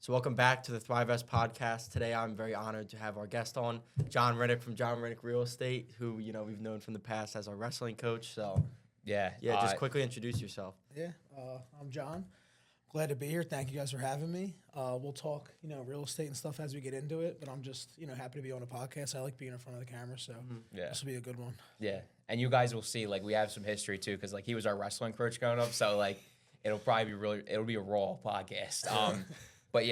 So welcome back to the Thrivvest Podcast. Today I'm very honored to have our guest on, John Rinick from John Rinick Real Estate, who we've known from the past as our wrestling coach. So just quickly introduce yourself. I'm John. Glad to be here. Thank you guys for having me. We'll talk, real estate and stuff as we get into it, but I'm just, happy to be on a podcast. I like being in front of the camera, so this will be a good one. Yeah, and you guys will see, we have some history too, because he was our wrestling coach growing up, so it'll probably be it'll be a raw podcast. But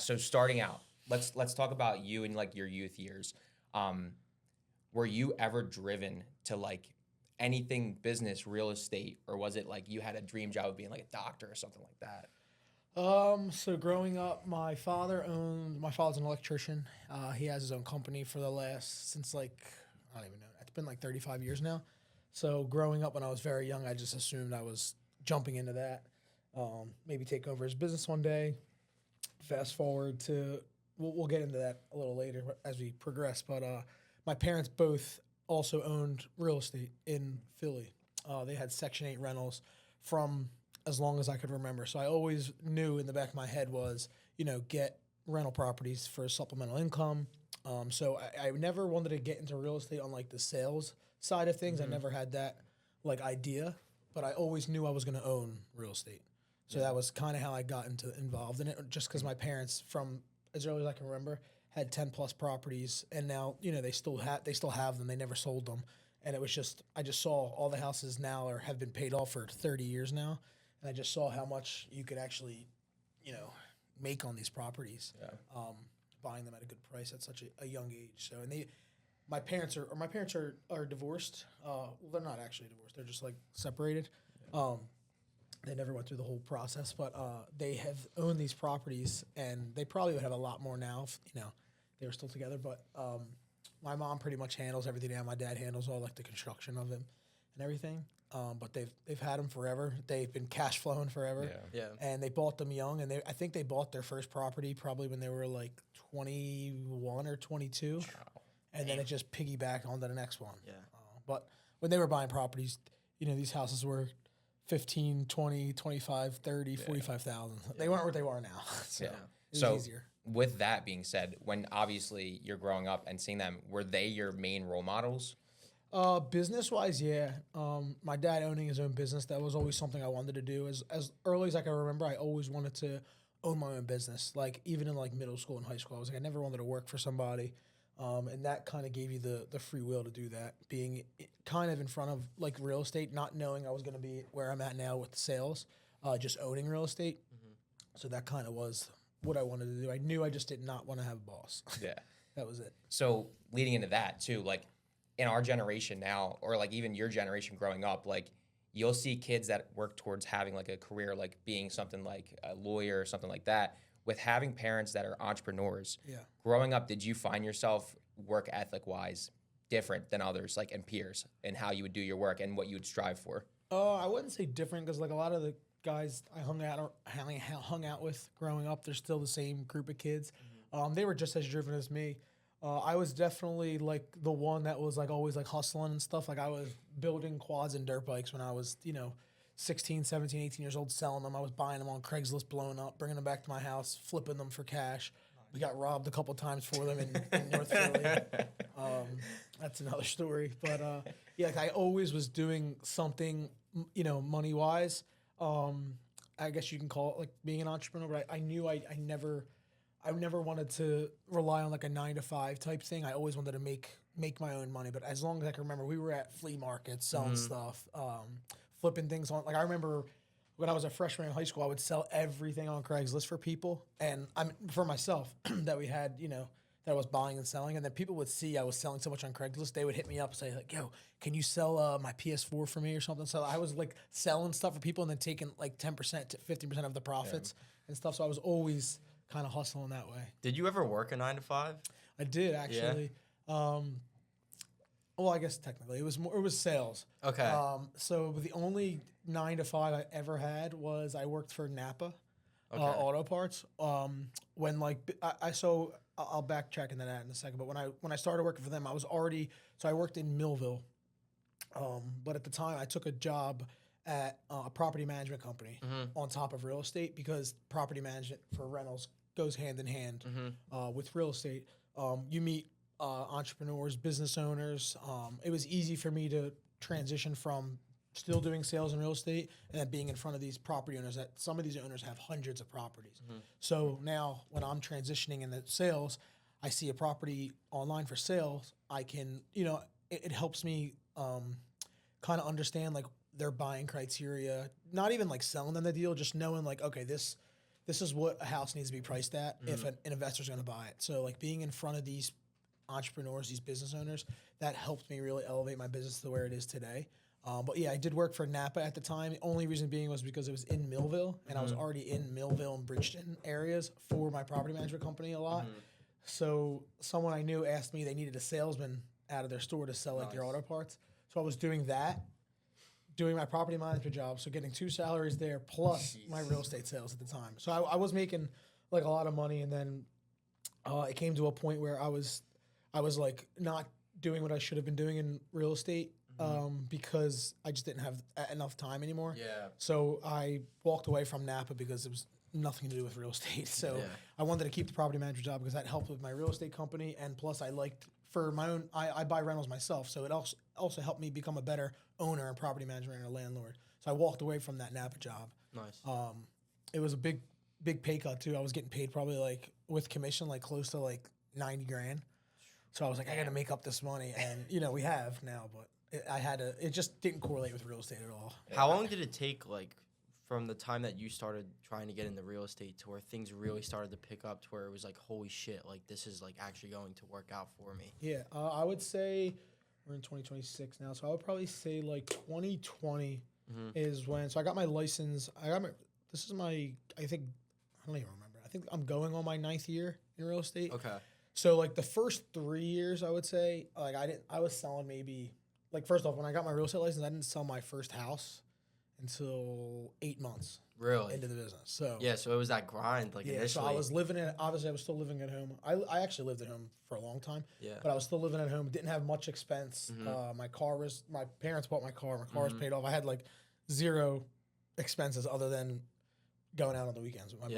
so starting out, let's talk about you in your youth years. Were you ever driven to anything business, real estate, or was it you had a dream job of being a doctor or something like that? So growing up, my father's an electrician. He has his own company for since I don't even know. It's been 35 years now. So growing up when I was very young, I just assumed I was jumping into that. Maybe take over his business one day. Fast forward to, we'll get into that a little later as we progress. But my parents both also owned real estate in Philly. They had Section 8 rentals from as long as I could remember. So I always knew in the back of my head was, get rental properties for supplemental income. So I never wanted to get into real estate on the sales side of things. I never had that idea, but I always knew I was going to own real estate. So that was kind of how I got involved in it, just because my parents, from as early as I can remember, had 10 plus properties, and now they still have them. They never sold them, and it was just I just saw all the houses now have been paid off for 30 years now. And I just saw how much you could actually, make on these properties, buying them at a good price at such a young age. So, and my parents are divorced. Well, they're not actually divorced; they're just separated. They never went through the whole process, but they have owned these properties, and they probably would have a lot more now if they were still together. But my mom pretty much handles everything now. My dad handles all the construction of them and everything. But they've had them forever. They've been cash flowing forever. Yeah. And they bought them young, and I think they bought their first property probably when they were 21 or 22. Wow. And then it just piggybacked onto the next one. Yeah. But when they were buying properties, these houses were 15, 20, 25, 30, 45,000. They weren't what they are now. So it was easier. With that being said, when obviously you're growing up and seeing them, were they your main role models? Business-wise, yeah. My dad owning his own business, that was always something I wanted to do. As early as I can remember, I always wanted to own my own business. Even in middle school and high school, I was I never wanted to work for somebody. And that kind of gave you the free will to do that. Being kind of in front of real estate, not knowing I was going to be where I'm at now with the sales, just owning real estate. Mm-hmm. So that kind of was what I wanted to do. I knew I just did not want to have a boss. Yeah. That was it. So leading into that too, in our generation now, or even your generation growing up, you'll see kids that work towards having a career, being something like a lawyer or something like that. With having parents that are entrepreneurs, growing up, did you find yourself work ethic wise different than others, and peers, and how you would do your work and what you would strive for? I wouldn't say different, because a lot of the guys I hung out with growing up, they're still the same group of kids. Mm-hmm. They were just as driven as me. I was definitely the one that was always hustling and stuff. I was building quads and dirt bikes when I was 16, 17, 18 years old, selling them. I was buying them on Craigslist, blowing up, bringing them back to my house, flipping them for cash. We got robbed a couple times for them in North Philly. That's another story. But I always was doing something, money wise. I guess you can call it being an entrepreneur. But I knew I never wanted to rely on a 9-to-5 type thing. I always wanted to make my own money. But as long as I can remember, we were at flea markets selling stuff, flipping things on. I remember when I was a freshman in high school, I would sell everything on Craigslist for people, and for myself that we had, that I was buying and selling. And then people would see I was selling so much on Craigslist, they would hit me up and say yo, can you sell my PS4 for me or something? So I was selling stuff for people and then taking 10% to 15% of the profits and stuff. So I was always kind of hustling that way. Did you ever work a 9-to-5? I did, actually. Yeah. Well, I guess technically it was sales. Okay. So the only 9-to-5 I ever had was I worked for Napa Auto Parts. When I'll backtrack into that in a second. But when I started working for them, I worked in Millville. But at the time I took a job at a property management company on top of real estate, because property management for rentals goes hand in hand with real estate. You meet entrepreneurs, business owners. It was easy for me to transition from still doing sales in real estate and then being in front of these property owners, that some of these owners have hundreds of properties. So now when I'm transitioning in the sales, I see a property online for sales, I can, it helps me kind of understand like their buying criteria, not even like selling them the deal, just knowing like, okay, this is what a house needs to be priced at if an investor's going to buy it. So like being in front of these entrepreneurs, these business owners, that helped me really elevate my business to where it is today. But yeah, I did work for Napa at the time. The only reason being was because it was in Millville, and I was already in Millville and Bridgeton areas for my property management company a lot. So someone I knew asked me, they needed a salesman out of their store to sell like their auto parts. So I was doing that, doing my property management job, so getting 2 salaries there plus my real estate sales at the time. So I was making like a lot of money, and then it came to a point where I was like not doing what I should have been doing in real estate because I just didn't have enough time anymore. Yeah. So I walked away from Napa because it was nothing to do with real estate. So I wanted to keep the property manager job because that helped with my real estate company, and plus I liked for my own. I buy rentals myself, so it also helped me become a better owner and property manager and a landlord. So I walked away from that Napa job. Nice. It was a big pay cut too. I was getting paid probably like with commission like close to like $90,000. So I was like, I got to make up this money, and we have now, but it just didn't correlate with real estate at all. How long did it take, like, from the time that you started trying to get into real estate to where things really started to pick up to where it was like, holy shit, like, this is, like, actually going to work out for me? Yeah, I would say we're in 2026 now, so I would probably say, like, 2020 is when, so I got my license. I don't even remember. I think I'm going on my 9th year in real estate. Okay. So, like, the first 3 years, I would say, like, I was selling maybe, like, first off, when I got my real estate license, I didn't sell my first house until 8 months. Really? Into the business. So yeah, so it was that grind, like, initially. So I was obviously I was still living at home. I actually lived at home for a long time. Yeah. But I was still living at home, didn't have much expense. My parents bought my car. My car was paid off. I had, like, 0 expenses other than going out on the weekends with my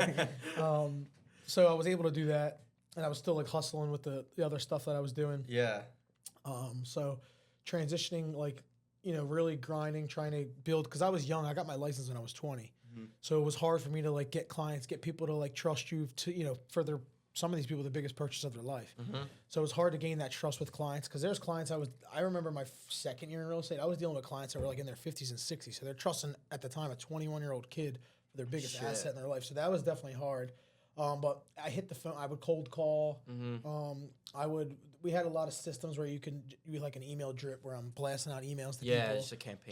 buddies. So I was able to do that, and I was still like hustling with the other stuff that I was doing. Yeah. So transitioning, like, really grinding, trying to build, because I was young. I got my license when I was 20. So it was hard for me to like get clients, get people to like trust you to, for some of these people, the biggest purchase of their life. So it was hard to gain that trust with clients, because there's clients I remember my second year in real estate, I was dealing with clients that were like in their 50s and 60s. So they're trusting at the time a 21-year-old kid for their biggest asset in their life. So that was definitely hard. But I hit the phone. I would cold call. We had a lot of systems where you like an email drip where I'm blasting out emails to people. Yeah, just a campaign.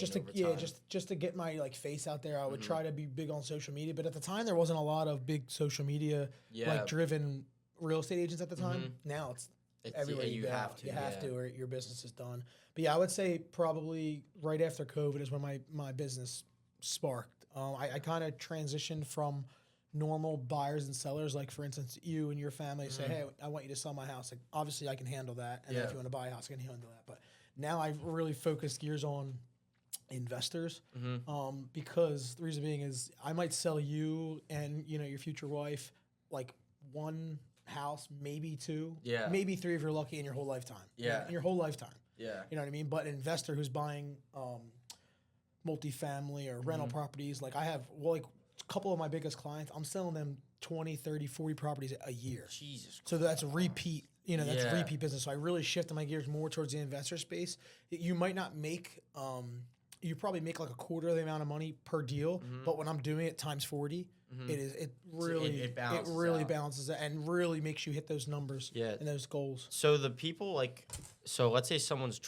Just to get my like face out there. I would try to be big on social media, but at the time there wasn't a lot of big social media like driven real estate agents at the time. Now it's everywhere you have to. You have to, or your business is done. But yeah, I would say probably right after COVID is when my business sparked. I kind of transitioned from normal buyers and sellers, like for instance, you and your family say, hey, I want you to sell my house. Like, obviously I can handle that. And then if you want to buy a house, I can handle that. But now I've really focused gears on investors because the reason being is I might sell you and, your future wife like 1 house, maybe 2, maybe 3 if you're lucky in your whole lifetime. In your whole lifetime. Yeah. You know what I mean? But an investor who's buying multifamily or rental properties, like I have, a couple of my biggest clients, I'm selling them 20, 30, 40 properties a year. Jesus Christ. So that's a repeat, that's repeat business. So I really shifted my gears more towards the investor space. You might not make, you probably make like a quarter of the amount of money per deal, but when I'm doing it times 40, it really balances it and really makes you hit those numbers and those goals. So the people let's say someone's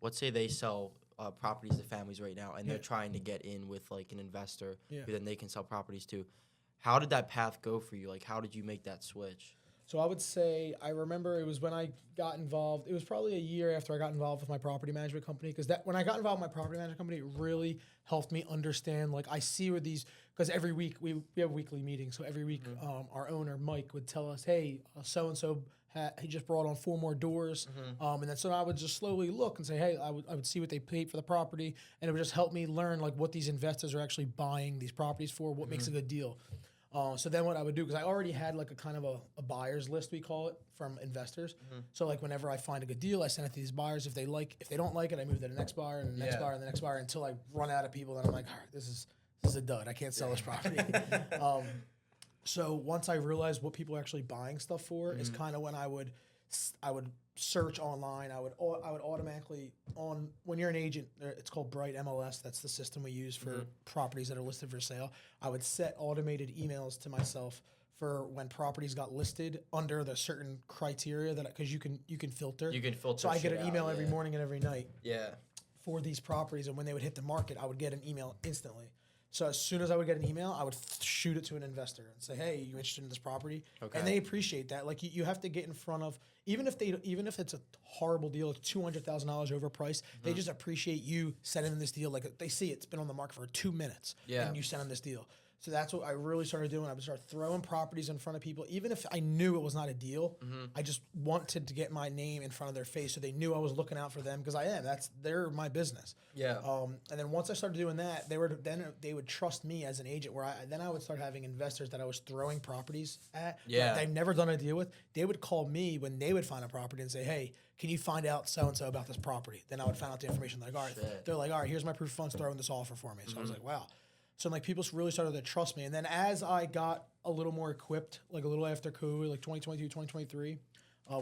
let's say they sell properties to families right now, and they're trying to get in with like an investor who then they can sell properties to. How did that path go for you? Like, how did you make that switch? So I would say, I remember it was when I got involved, it was probably a year after I got involved with my property management company, because when I got involved with my property management company, it really helped me understand, like, I see where because every week, we have weekly meetings, so every week our owner, Mike, would tell us, hey, so-and-so he just brought on 4 more doors. And then so I would just slowly look and say, hey, I would see what they paid for the property, and it would just help me learn like what these investors are actually buying these properties for, what makes a good deal. So then what I would do, because I already had like a kind of a buyer's list, we call it, from investors. So like whenever I find a good deal, I send it to these buyers. If they don't like it, I move to the next buyer and the next buyer and the next buyer until I run out of people. Then I'm like, all right, this is a dud. I can't sell this property. So once I realized what people are actually buying stuff for is kind of when I would search online. I would automatically when you're an agent, it's called Bright MLS. That's the system we use for properties that are listed for sale. I would set automated emails to myself for when properties got listed under the certain criteria because you can filter. You can filter. So I get an email every morning and every night. Yeah. For these properties, and when they would hit the market, I would get an email instantly. So as soon as I would get an email, I would shoot it to an investor and say, "Hey, you interested in this property?" Okay. And they appreciate that. Like you have to get in front of even if it's a horrible deal, it's $200,000 overpriced. They just appreciate you sending them this deal. Like they see it's been on the market for 2 minutes, and you send them this deal. So that's what I really started doing. I would start throwing properties in front of people, even if I knew it was not a deal. I just wanted to get my name in front of their face so they knew I was looking out for them because I am. They're my business. Yeah. And then once I started doing that, they would trust me as an agent. Where I would start having investors that I was throwing properties at. Yeah. That I've never done a deal with. They would call me when they would find a property and say, "Hey, can you find out so and so about this property?" Then I would find out the information. Like, all right, they're like, "All right, here's my proof of funds. Throw in this offer for me." So I was like, "Wow." So like people really started to trust me. And then as I got a little more equipped, like a little after COVID, like 2022, 2023,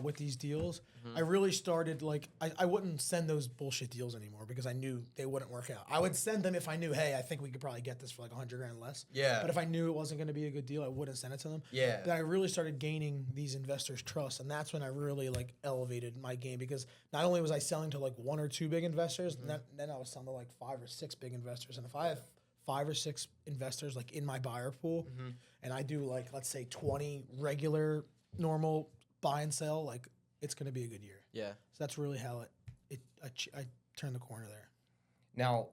with these deals, I really started like, I wouldn't send those bullshit deals anymore because I knew they wouldn't work out. I would send them if I knew, hey, I think we could probably get this for like $100,000 less. Yeah. But if I knew it wasn't going to be a good deal, I wouldn't send it to them. Yeah. Then I really started gaining these investors' trust. And that's when I really like elevated my game because not only was I selling to like 1 or 2 big investors, then I was selling to like 5 or 6 big investors. And if I have 5 or 6 investors like in my buyer pool, and I do like let's say 20 regular normal buy and sell, like it's going to be a good year. Yeah. So that's really how I turned the corner there. Now,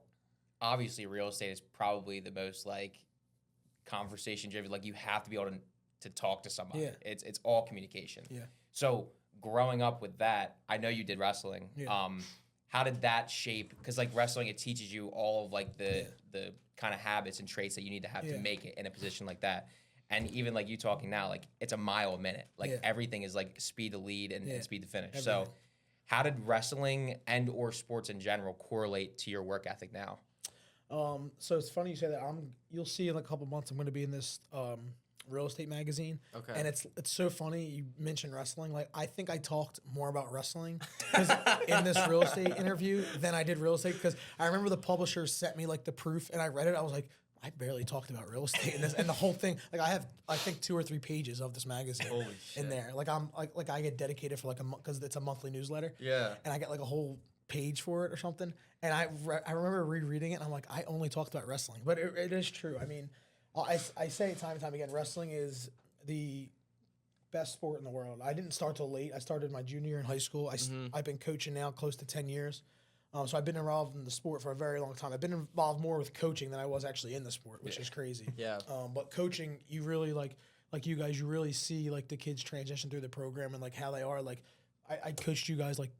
obviously, real estate is probably the most like conversation driven. Like you have to be able to talk to somebody. Yeah. It's all communication. Yeah. So growing up with that, I know you did wrestling. Yeah. How did that shape? Because like wrestling, it teaches you all of like the kind of habits and traits that you need to have to make it in a position like that. And even like you talking now, like it's a mile a minute. Like everything is like speed to lead and speed to finish. Everything. So how did wrestling and or sports in general correlate to your work ethic now? So it's funny you say that. You'll see in a couple months I'm going to be in this real estate magazine. Okay. And it's so funny you mentioned wrestling. Like I think I talked more about wrestling in this real estate interview than I did real estate because I remember the publisher sent me like the proof and I read it. I was like, I barely talked about real estate in this and the whole thing. Like I have I think 2 or 3 pages of this magazine in there. Like I'm like I get dedicated for like a month because it's a monthly newsletter. Yeah. And I get like a whole page for it or something. And I remember rereading it and I'm like, I only talked about wrestling. But it is true. I mean, I say it time and time again, wrestling is the best sport in the world. I didn't start till late. I started my junior year in high school. I've been coaching now close to 10 years. So I've been involved in the sport for a very long time. I've been involved more with coaching than I was actually in the sport, which is crazy. Yeah. But coaching, you really like you guys, you really see like the kids transition through the program and like how they are. Like I coached you guys like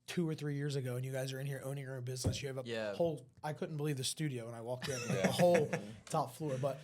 2 or 3 years ago, and you guys are in here owning your own business. You have a whole. I couldn't believe the studio when I walked in, like, the whole top floor. But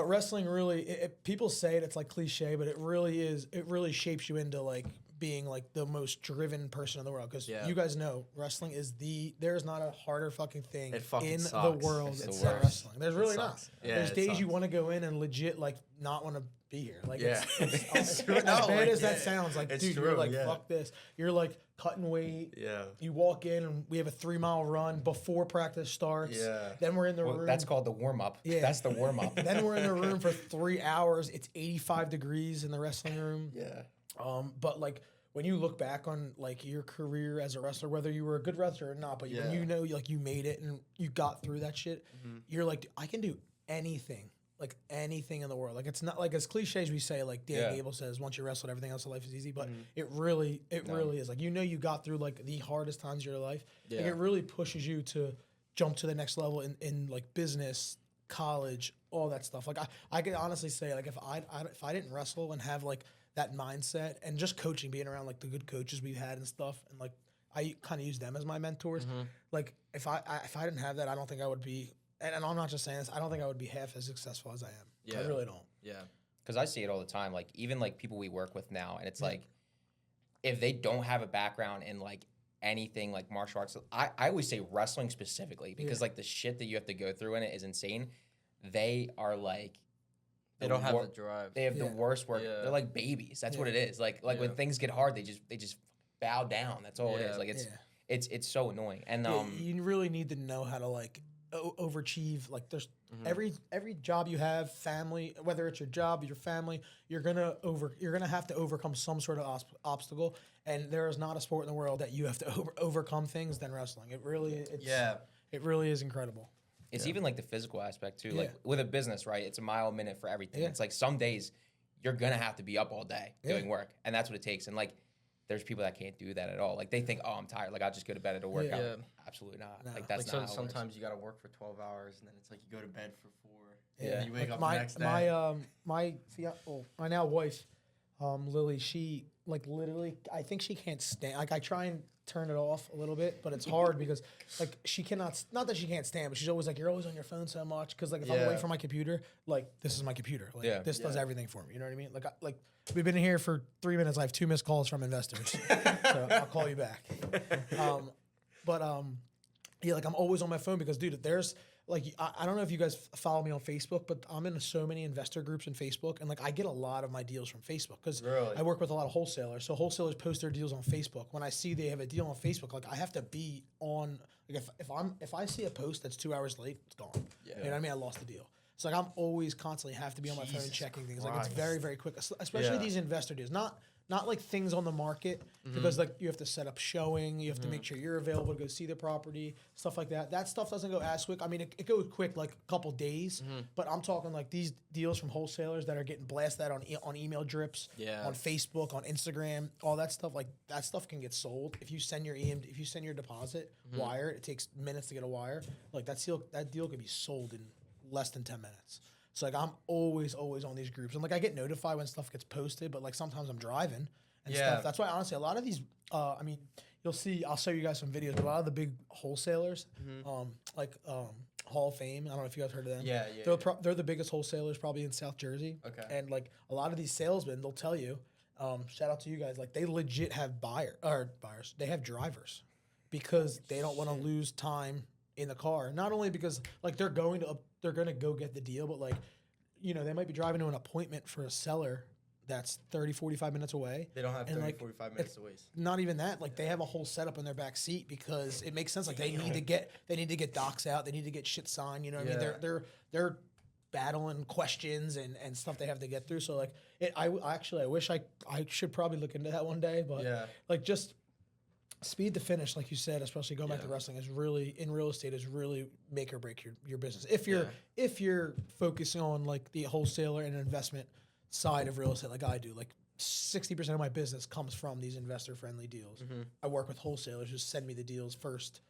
wrestling really, people say it's like cliche, but it really is. It really shapes you into like being like the most driven person in the world because you guys know wrestling is there's not a harder fucking thing in the world than wrestling. There's really not. Yeah, there's days you want to go in and legit like not want to be here. Like it's true. As bad as that sounds, like dude, true, you're like fuck this. You're like cutting weight. Yeah. You walk in and we have a 3-mile run before practice starts. Yeah. Then we're in the room. That's called the warm up. Yeah. That's the warm up. Then we're in the room for 3 hours. It's 85 degrees in the wrestling room. Yeah. But like when you look back on like your career as a wrestler, whether you were a good wrestler or not, but when you know like you made it and you got through that shit, you're like, I can do anything. Like anything in the world. Like it's not like as cliche as we say, like Dan Gable says, once you wrestled, everything else in life is easy. But it really is. Like, you know, you got through like the hardest times of your life. Yeah. Like it really pushes you to jump to the next level in like business college, all that stuff. Like I could honestly say, like, if I didn't wrestle and have like that mindset and just coaching, being around like the good coaches we've had and stuff, and like I kind of use them as my mentors. Like if I didn't have that, I don't think I would be. And I'm not just saying this. I don't think I would be half as successful as I am. Yeah. I really don't. Yeah. Because I see it all the time. Like even like people we work with now, and it's like if they don't have a background in like anything like martial arts, I always say wrestling specifically because like the shit that you have to go through in it is insane. They are like they don't have the drive. They have the worst work. Yeah. They're like babies. That's what it is. Like when things get hard, they just bow down. That's all it is. Like it's so annoying. And you really need to know how to like overachieve. Like there's every job you have, family, whether it's your job, your family, you're gonna have to overcome some sort of obstacle. And there is not a sport in the world that you have to overcome things than wrestling. It really is incredible. It's even like the physical aspect too. Like with a business, right? It's a mile a minute for everything. It's like some days you're gonna have to be up all day doing work, and that's what it takes. And like there's people that can't do that at all. Like they think, oh, I'm tired. Like I'll just go to bed at a workout. Yeah. Absolutely not. No. Like that's like not. Sometimes you got to work for 12 hours, and then it's like you go to bed for 4. Yeah. And you wake up the next day. My now wife, Lily, she like literally, I think she can't stand. Like I try and turn it off a little bit, but it's hard because like she cannot. Not that she can't stand, but she's always like, you're always on your phone so much. Because like if I'm away from my computer, like this is my computer. Like this does everything for me. You know what I mean? Like we've been in here for 3 minutes. I have 2 missed calls from investors, so I'll call you back. Yeah, like I'm always on my phone because, dude, there's like I don't know if you guys follow me on Facebook, but I'm in so many investor groups in Facebook, and like I get a lot of my deals from Facebook because I work with a lot of wholesalers. So wholesalers post their deals on Facebook. When I see they have a deal on Facebook, like I have to be on. Like if I see a post that's 2 hours late, it's gone. Yeah. You know what I mean? I lost the deal. So like I'm always constantly have to be on my phone checking things. Like it's very, very quick, especially these investor deals. Not like things on the market because like you have to set up showing, you have to make sure you're available to go see the property, stuff like that. That stuff doesn't go as quick. I mean, it goes quick, like a couple days, but I'm talking like these deals from wholesalers that are getting blasted out on email drips, on Facebook, on Instagram, all that stuff. Like that stuff can get sold if you send your if you send your deposit wire. It takes minutes to get a wire. Like that deal could be sold in less than 10 minutes. So like I'm always on these groups, and like I get notified when stuff gets posted, but like sometimes I'm driving and stuff. That's why honestly a lot of these, I mean, you'll see. I'll show you guys some videos. But a lot of the big wholesalers, Hall of Fame. I don't know if you guys heard of them. They're the biggest wholesalers probably in South Jersey. Okay. And like a lot of these salesmen, they'll tell you, shout out to you guys, like they legit have buyers. They have drivers because they don't want to lose time in the car. Not only because like they're going to go get the deal, but like, you know, they might be driving to an appointment for a seller that's 30, 45 minutes away. They don't have 30, 45 minutes to waste. Not even that. Like they have a whole setup in their back seat because it makes sense. Like they need to get docs out. They need to get shit signed. You know what I mean? They're battling questions and stuff they have to get through. So like I wish I should probably look into that one day, but like just speed to finish, like you said, especially going back to wrestling, is really in real estate is really make or break your business. If you're focusing on like the wholesaler and investment side of real estate, like I do, like 60% of my business comes from these investor friendly deals. I work with wholesalers who send me the deals first.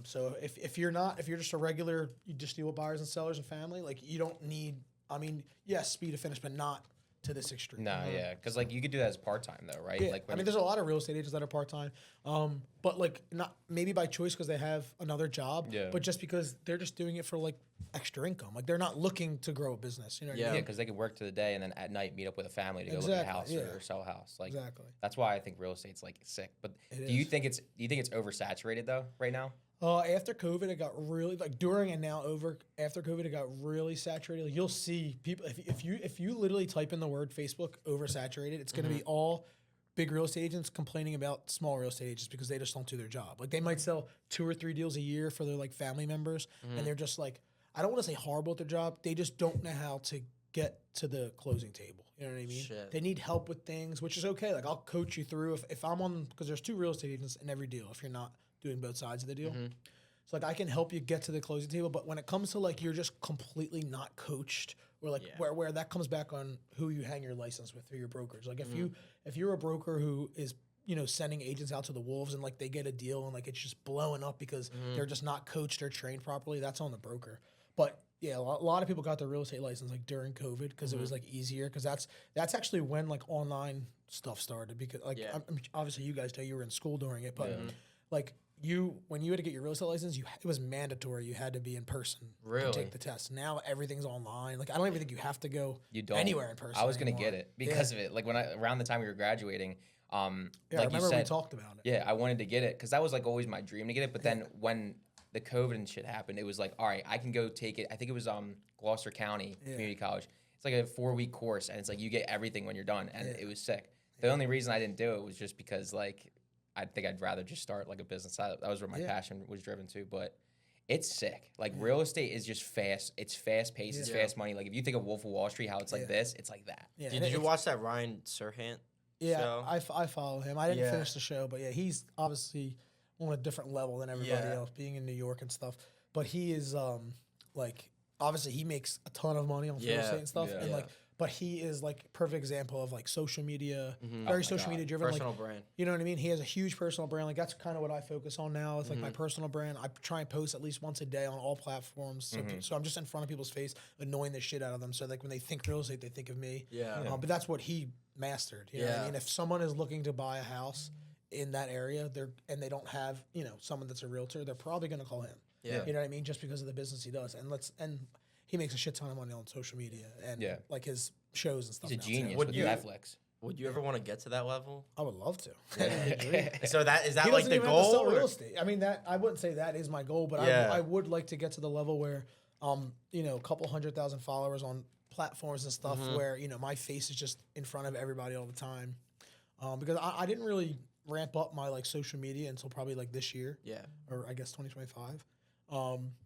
So if you're just a regular, you just deal with buyers and sellers and family, like you don't need. I mean, yes, speed to finish, but not to this extreme. No, because like you could do that as part-time though, right? Yeah. Like I mean, there's a lot of real estate agents that are part-time, but like not maybe by choice because they have another job, but just because they're just doing it for like extra income. Like they're not looking to grow a business. You know what I mean? Yeah, because they could work to the day and then at night meet up with a family to go look at a house or sell a house. Like that's why I think real estate's like sick. But do you think it's oversaturated though right now? After COVID, it got really during and now after COVID, it got really saturated. Like, you'll see people if you literally type in the word Facebook oversaturated, it's going to be all big real estate agents complaining about small real estate agents because they just don't do their job. Like they might sell 2 or 3 deals a year for their like family members, and they're just like, I don't want to say horrible at their job. They just don't know how to get to the closing table. You know what I mean? They need help with things, which is okay. Like I'll coach you through if I'm on, because there's 2 real estate agents in every deal if you're not doing both sides of the deal. So like I can help you get to the closing table, but when it comes to like you're just completely not coached, or like where that comes back on who you hang your license with, or your brokerage. Like if you're a broker who is, you know, sending agents out to the wolves and like they get a deal and like it's just blowing up because they're just not coached or trained properly, that's on the broker. But Yeah, a lot of people got their real estate license like during COVID because it was like easier because that's actually when like online stuff started because like obviously you guys know you were in school during it, but like when you had to get your real estate license, it was mandatory. You had to be in person to take the test. Now everything's online. Like I don't even think you have to go anywhere in person. I was gonna get it because of it. Like around the time we were graduating. I like remember we talked about it. Yeah, I wanted to get it because that was like always my dream to get it. But then when the COVID and shit happened, it was like, all right, I can go take it. I think it was Gloucester County Community College. It's like a 4-week course, and it's like you get everything when you're done, and it was sick. The only reason I didn't do it was just because like I think I'd rather just start like a business. That was where my passion was driven to. But it's sick. Like real estate is just fast. It's fast paced. It's fast money. Like if you think of Wolf of Wall Street, how it's like this, it's like that. Yeah. Did you watch that Ryan Serhant? Yeah, show? I follow him. I didn't finish the show, but he's obviously on a different level than everybody else, being in New York and stuff. But he is like obviously he makes a ton of money on real estate and stuff, and like. But he is like perfect example of like social media, very social media driven. Personal like, brand. You know what I mean? He has a huge personal brand. Like that's kind of what I focus on now. It's like my personal brand. I try and post at least once a day on all platforms. So I'm just in front of people's face, annoying the shit out of them. So like when they think real estate, they think of me. But that's what he mastered. You know what I mean? If someone is looking to buy a house in that area, and they don't have someone that's a realtor, they're probably going to call him. You know what I mean? Just because of the business he does, and he makes a shit ton of money on social media and like his shows and stuff. He's a genius with Netflix. Would you ever want to get to that level? I would love to. So that is that he like the even goal? Have to sell real estate. I mean, that I wouldn't say that is my goal, but I would like to get to the level where, a couple 100,000 followers on platforms and stuff where my face is just in front of everybody all the time, because I didn't really ramp up my like social media until probably like this year. Or I guess 2025.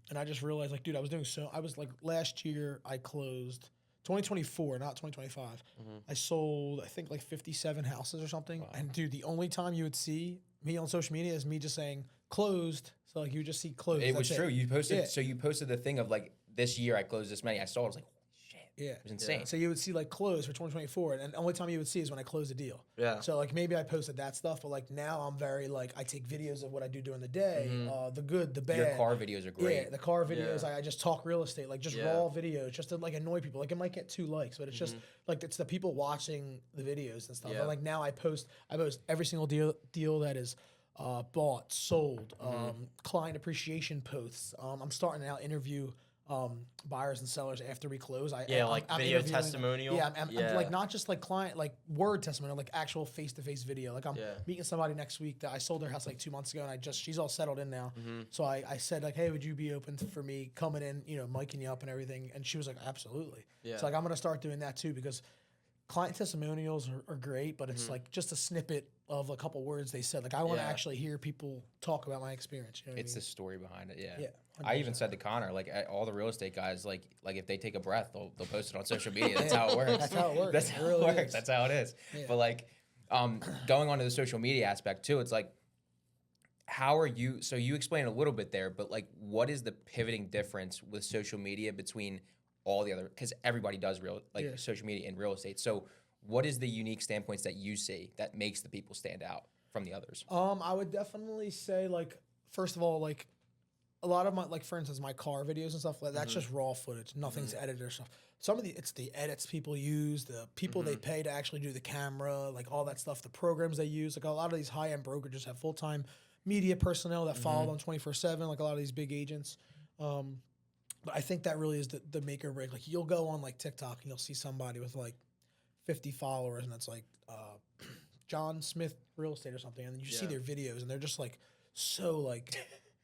And I just realized, like, dude, I was like, last year I closed 2024, not 2025. I sold, I think, like 57 houses or something. Wow. And dude, the only time you would see me on social media is me just saying closed. So like you would just see closed. It was true. You posted, so you posted the thing of like, this year I closed this many. I saw it. I was like, yeah. It was insane. So you would see like close for 2024, and the only time you would see is when I close a deal. So like maybe I posted that stuff, but like now I'm very like I take videos of what I do during the day, the good, the bad. Your car videos are great. Yeah, the car videos. I just talk real estate, like just raw videos, just to like annoy people. Like it might get 2 likes, but it's just like it's the people watching the videos and stuff. And like now I post every single deal that is bought, sold, client appreciation posts. I'm starting to now interview buyers and sellers after we close. I'm video testimonial. I'm like not just like client, like word testimonial, like actual face-to-face video. Like I'm meeting somebody next week that I sold their house like 2 months ago, and she's all settled in now. So I said like, hey, would you be open for me coming in, micing you up and everything? And she was like, absolutely. So like I'm gonna start doing that too, because client testimonials are great, but it's like just a snippet of a couple words they said. Like I want to actually hear people talk about my experience. You know it's the story behind it. Yeah. 100%. I even said to Connor, like all the real estate guys, like if they take a breath, they'll post it on social media. That's how it works. That's how it works. That's how it works. That's how it is. But like going on to the social media aspect too, it's like, how are you? So you explained a little bit there, but like, what is the pivoting difference with social media between all the other? Because everybody does social media in real estate. So what is the unique standpoints that you see that makes the people stand out from the others? I would definitely say, like, first of all, like a lot of my, like, for instance, my car videos and stuff, like that's just raw footage. Nothing's edited or stuff. Some of it's the edits people use, the people they pay to actually do the camera, like all that stuff, the programs they use. Like a lot of these high-end brokerages have full-time media personnel that follow them 24/7, like a lot of these big agents. But I think that really is the make or break. Like you'll go on like TikTok and you'll see somebody with like 50 followers, and it's like John Smith Real Estate or something, and you see their videos and they're just like so like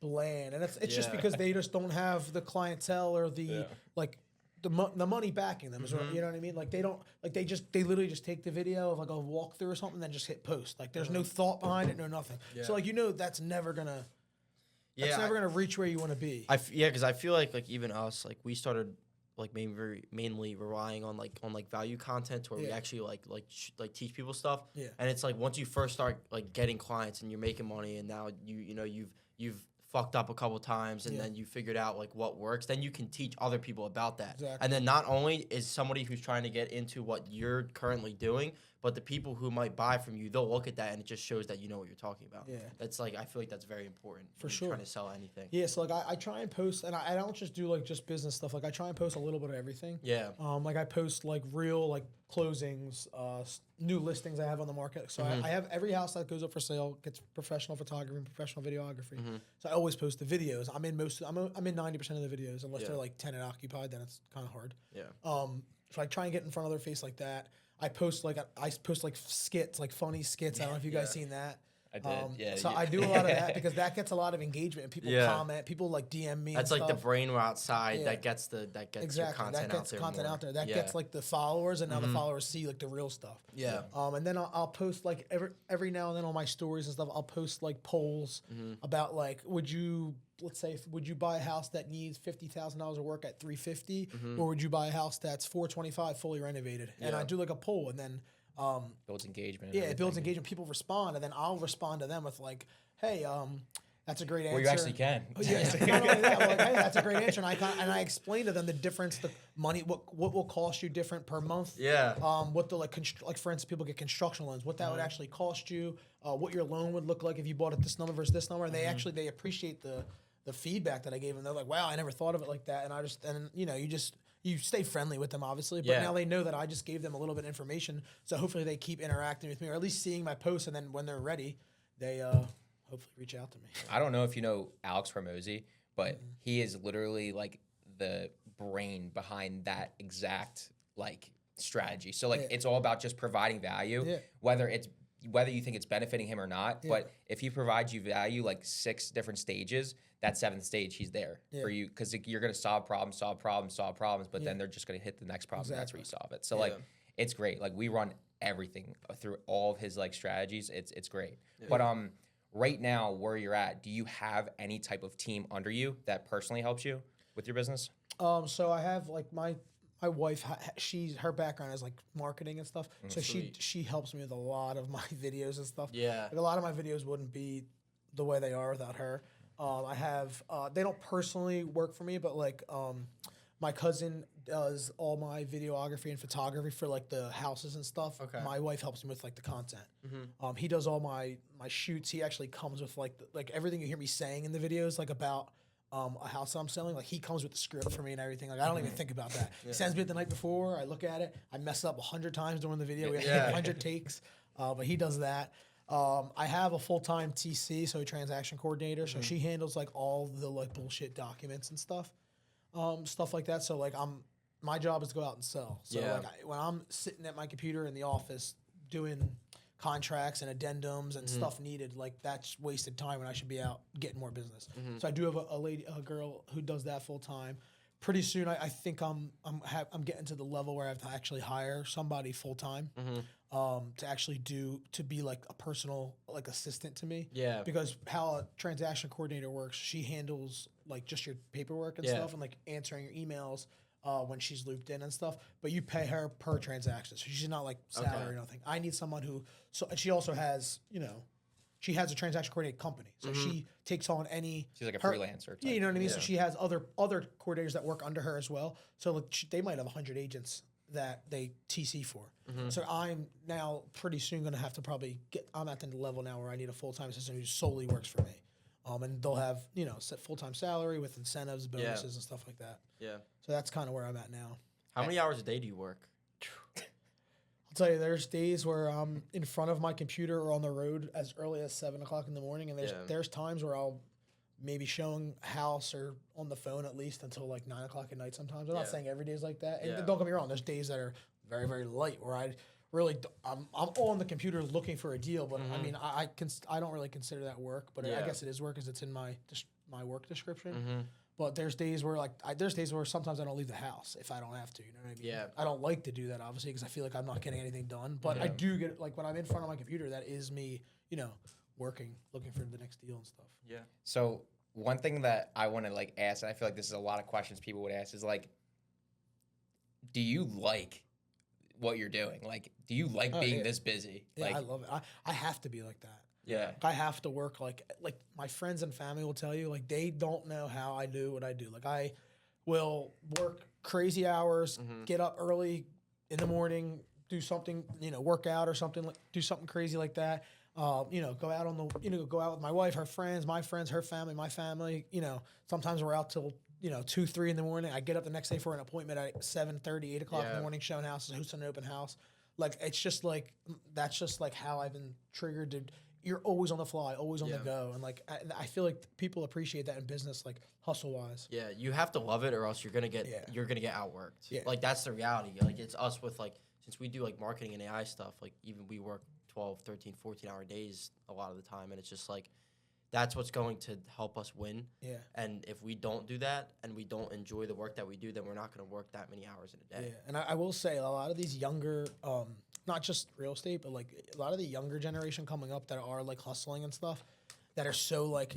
bland, and it's just because they just don't have the clientele or the like the money backing them. Is you know what I mean? Like they don't like they literally just take the video of like a walkthrough or something, and then just hit post. Like there's no thought behind it, no nothing. So like that's never gonna never gonna reach where you want to be. Because I feel like even us, like we started like mainly relying on value content where we actually like teach people stuff. And it's like once you first start like getting clients and you're making money, and now you've fucked up a couple times and Yeah. then you figured out like what works, then you can teach other people about that. Exactly. And then not only is somebody who's trying to get into what you're currently doing, but the people who might buy from you, they'll look at that and it just shows that you know what you're talking about. Yeah. That's like, I feel like that's very important For when you're sure. trying to sell anything. Yeah, so like I try and post, and I don't just do like just business stuff. Like I try and post a little bit of everything. Yeah. Like I post like real like closings, new listings I have on the market. So I have every house that goes up for sale gets professional photography and professional videography. So I always post the videos. I'm in 90% of the videos unless they're like tenant occupied. Then it's kind of hard. Yeah. So I try and get in front of their face like that. I post like skits, like funny skits. I don't know if you guys seen that. I did. So I do a lot of that because that gets a lot of engagement. And people comment, people like DM me. That's and like stuff. the brain outside Yeah. that gets your content that gets out there. content more. out there. That Yeah. gets like the followers, and now the followers see like the real stuff. Yeah. And then I'll post like every now and then on my stories and stuff. I'll post like polls about like would you buy a house that needs $50,000 of work at $350, or would you buy a house that's $425 fully renovated? And I do like a poll, and then builds engagement. it builds engagement. People respond, and then I'll respond to them with like, hey, that's a great answer. Well, you actually can. Yeah, not only that, I'm like, hey, that's a great answer, and I explain to them the difference, the money, what will cost you different per month. Yeah. What the like for instance, people get construction loans, what that would actually cost you, what your loan would look like if you bought it this number versus this number, and they appreciate the feedback that I gave them. They're like, wow, I never thought of it like that, and you stay friendly with them, obviously, but now they know that I just gave them a little bit of information, so hopefully they keep interacting with me, or at least seeing my posts, and then when they're ready, they hopefully reach out to me. I don't know if you know Alex Hormozy, but he is literally like the brain behind that exact like strategy. So like it's all about just providing value, whether you think it's benefiting him or not. But if he provides you value, like 6 different stages, that 7th stage, he's there for you, because you're going to solve problems, but then they're just going to hit the next problem. Exactly. And that's where you solve it. So like, it's great. Like we run everything through all of his like strategies. It's great. Yeah. But right now where you're at, do you have any type of team under you that personally helps you with your business? So I have like my wife, her background is like marketing and stuff. So she helps me with a lot of my videos and stuff. Yeah. Like a lot of my videos wouldn't be the way they are without her. I have, they don't personally work for me, but like my cousin does all my videography and photography for like the houses and stuff. Okay. My wife helps me with like the content. He does all my shoots. He actually comes with like everything you hear me saying in the videos, like about a house I'm selling. Like he comes with the script for me and everything. Like I don't even think about that. He sends me it the night before. I look at it. I mess up 100 times during the video. We have 100 takes, but he does that. I have a full-time TC, so a transaction coordinator. So she handles like all the like bullshit documents and stuff like that. So like my job is to go out and sell. So like when I'm sitting at my computer in the office doing contracts and addendums and stuff needed, like that's wasted time when I should be out getting more business. So I do have a girl who does that full time. Pretty soon, I think I'm getting to the level where I have to actually hire somebody full time to actually to be like a personal like assistant to me. Yeah. Because how a transaction coordinator works, she handles like just your paperwork and stuff, and like answering your emails when she's looped in and stuff. But you pay her per transaction, so she's not like salary or nothing. I need someone who and she also has she has a transaction coordinating company, so she takes on any. She's like a freelancer type. Yeah, you know what I mean. Yeah. So she has other coordinators that work under her as well. So like they might have 100 agents that they TC for. So I'm now pretty soon going to have to probably I'm at the level now where I need a full time assistant who solely works for me, and they'll have set full time salary with incentives, bonuses, and stuff like that. Yeah. So that's kind of where I'm at now. How many hours a day do you work? I'll tell you, there's days where I'm in front of my computer or on the road as early as 7 o'clock in the morning, and there's times where I'll maybe showing house or on the phone at least until like 9 o'clock at night sometimes. I'm not saying every day is like that. And don't get me wrong, there's days that are very, very light where I'm on the computer looking for a deal, but I mean, I don't really consider that work, but I guess it is work because it's in my work description. But there's days where sometimes I don't leave the house if I don't have to. You know what I mean? Yeah. I don't like to do that obviously because I feel like I'm not getting anything done. But I do get like when I'm in front of my computer, that is me, working, looking for the next deal and stuff. Yeah. So one thing that I want to like ask, and I feel like this is a lot of questions people would ask, is like, do you like what you're doing? Like, do you like being this busy? Yeah, like, I love it. I have to be like that. Yeah. Like, I have to work like my friends and family will tell you, like, they don't know how I do what I do. Like, I will work crazy hours, get up early in the morning, do something, work out or something, like do something crazy like that. Go out go out with my wife, her friends, my friends, her family, my family. Sometimes we're out till 2, 3 in the morning. I get up the next day for an appointment at 7:30, 8 o'clock in the morning, showing houses, hosting an open house. Like, it's just like, that's just like how I've been triggered to. You're always on the fly, always on the go, and like I feel like people appreciate that in business, like hustle wise. Yeah, you have to love it, or else you're gonna get outworked. Yeah. Like, that's the reality. Like, it's us with, like, since we do like marketing and AI stuff, like, even we work 12, 13, 14-hour days a lot of the time, and it's just like, that's what's going to help us win. Yeah. And if we don't do that and we don't enjoy the work that we do, then we're not going to work that many hours in a day. Yeah, and I will say a lot of these younger, not just real estate, but like a lot of the younger generation coming up that are like hustling and stuff, that are so like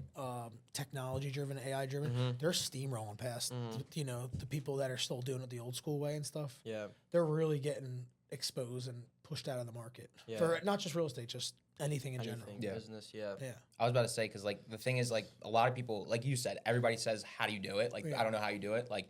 technology driven, AI driven, they're steamrolling past the people that are still doing it the old school way and stuff. Yeah. They're really getting exposed and pushed out of the market for not just real estate, just anything in general. Business, yeah. I was about to say, because like the thing is, like, a lot of people, like you said, everybody says, how do you do it? Like, I don't know how you do it. Like,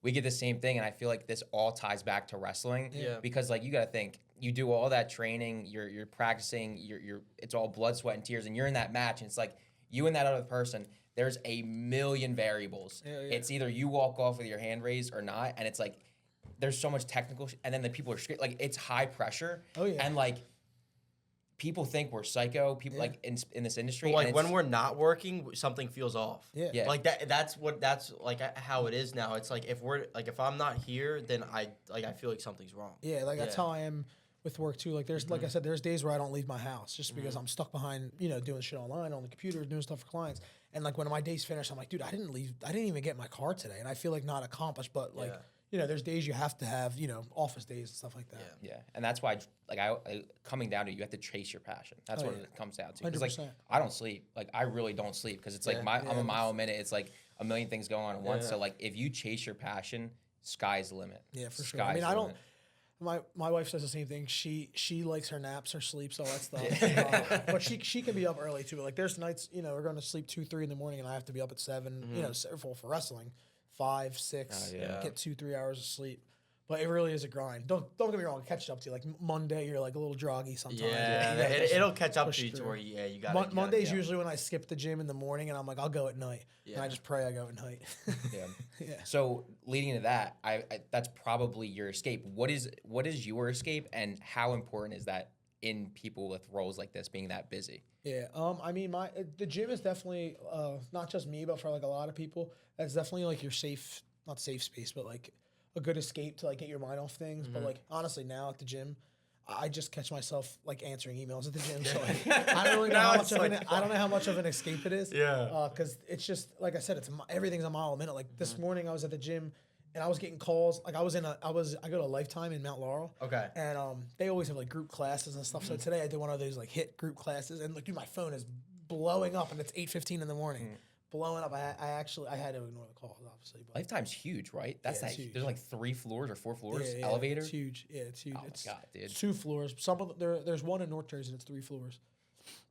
we get the same thing, and I feel like this all ties back to wrestling. Yeah. Because like, you got to think, you do all that training, you're practicing, you're it's all blood, sweat, and tears, and you're in that match, and it's like you and that other person. There's a million variables. It's either you walk off with your hand raised or not, and it's like there's so much technical, and then the people are like, it's high pressure. And like, people think we're psycho. People like in this industry. Well, like, when we're not working, something feels off. Yeah. Like that's like how it is now. It's like, if I'm not here, then I feel like something's wrong. Yeah, like that's how I am with work too. Like, there's like I said, there's days where I don't leave my house just because I'm stuck behind doing shit online on the computer, doing stuff for clients. And like, when my day's finished, I'm like, dude, I didn't even get in my car today, and I feel like not accomplished. But like. There's days you have to have, office days and stuff like that. Yeah, and that's why, like, I coming down to, you have to chase your passion. That's what it comes down to. Because like, I don't sleep. Like, I really don't sleep, because it's like I'm a mile a minute. It's like a million things going on at once. So like, if you chase your passion, sky's the limit. Yeah, for sure. I mean, I don't. My wife says the same thing. She likes her naps, her sleeps, all that stuff. But she can be up early too. Like, there's nights, we're going to sleep 2, 3 in the morning, and I have to be up at 7. For wrestling. 5, 6, get 2, 3 hours of sleep. But it really is a grind. Don't get me wrong, it catches up to you. Like, Monday, you're like a little groggy sometimes. It'll catch up to you to where you got. Monday's usually when I skip the gym in the morning, and I'm like, I'll go at night. And I just pray I go at night. So leading into that, I that's probably your escape. What is your escape, and how important is that in people with roles like this being that busy? Yeah, I mean, the gym is definitely not just me, but for like a lot of people, that's definitely like your not safe space, but like a good escape to like get your mind off things. But like, honestly, now at the gym, I just catch myself like answering emails at the gym. So like, I don't really know how much I don't know how much of an escape it is. Because it's just like I said, everything's a mile a minute. Like this morning, I was at the gym. And I was getting calls. Like, I go to Lifetime in Mount Laurel. Okay. And they always have like group classes and stuff. So today I did one of those like HIT group classes, and like, dude, my phone is blowing up, and it's 8:15 in the morning, blowing up. I had to ignore the calls, obviously. But Lifetime's huge, right? That's huge. There's like 3 floors or 4 floors. Yeah, elevator. It's huge. Yeah, it's huge. Oh my god, dude. 2 floors. There's one in North Jersey, and it's 3 floors.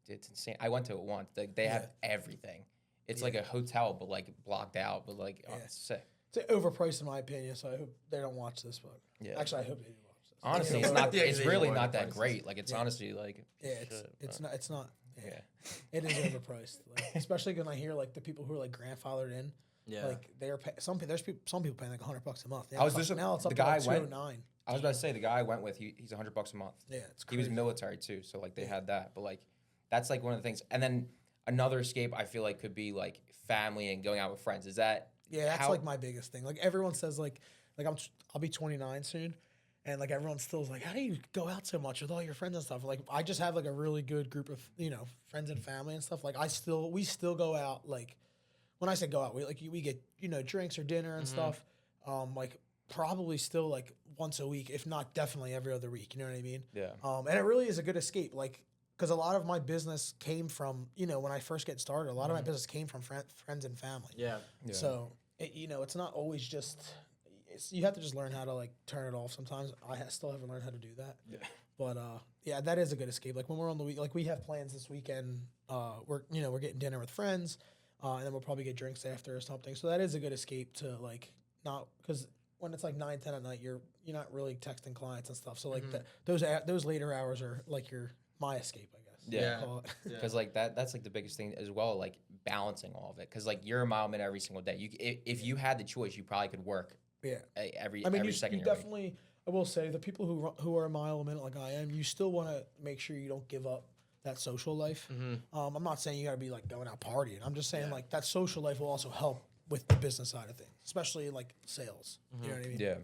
It's insane. I went to it once. They have everything. It's like a hotel, but like blocked out. But like, it's sick. It's overpriced in my opinion, so I hope they don't watch this. But actually, I hope they do watch this. Honestly, it's not. It's really not that great. Like, it's honestly like. Yeah, it's not. It's not. Yeah. It is overpriced, like, especially when I hear like the people who are like grandfathered in. Yeah. Like, they are some people paying like $100 a month. I was just now it's up the to guy like $209. I was about to say, the guy I went with, he's $100 a month. Yeah, it's crazy. He was military too, so like they had that. But like, that's like one of the things. And then another escape I feel like could be like family and going out with friends. Is that? Yeah, that's like my biggest thing. Like, everyone says like I'll be 29 soon, and like everyone still's like, how do you go out so much with all your friends and stuff? Like, I just have like a really good group of friends and family and stuff. Like, we still go out. Like, when I say go out, we get drinks or dinner and stuff. Like, probably still like once a week, if not definitely every other week. You know what I mean? Yeah. And it really is a good escape. Like, because a lot of my business came from, when I first get started, a lot of my business came from friends and family. Yeah. So, it's not always just, you have to just learn how to like turn it off. Sometimes still haven't learned how to do that. Yeah. But yeah, that is a good escape. Like when we're on the week, like we have plans this weekend. We're getting dinner with friends, and then we'll probably get drinks after or something. So that is a good escape to like not because when it's like 9, 10 at night, you're not really texting clients and stuff. So like those later hours are like my escape, I guess. Yeah. Because like that's like the biggest thing as well, like balancing all of it. Because like you're a mile a minute every single day. If you had the choice, you probably could work. Yeah. Every second. You definitely. I will say the people who are a mile a minute like I am, you still want to make sure you don't give up that social life. I'm not saying you got to be like going out partying. I'm just saying like that social life will also help with the business side of things, especially like sales. You know what I mean? Yeah.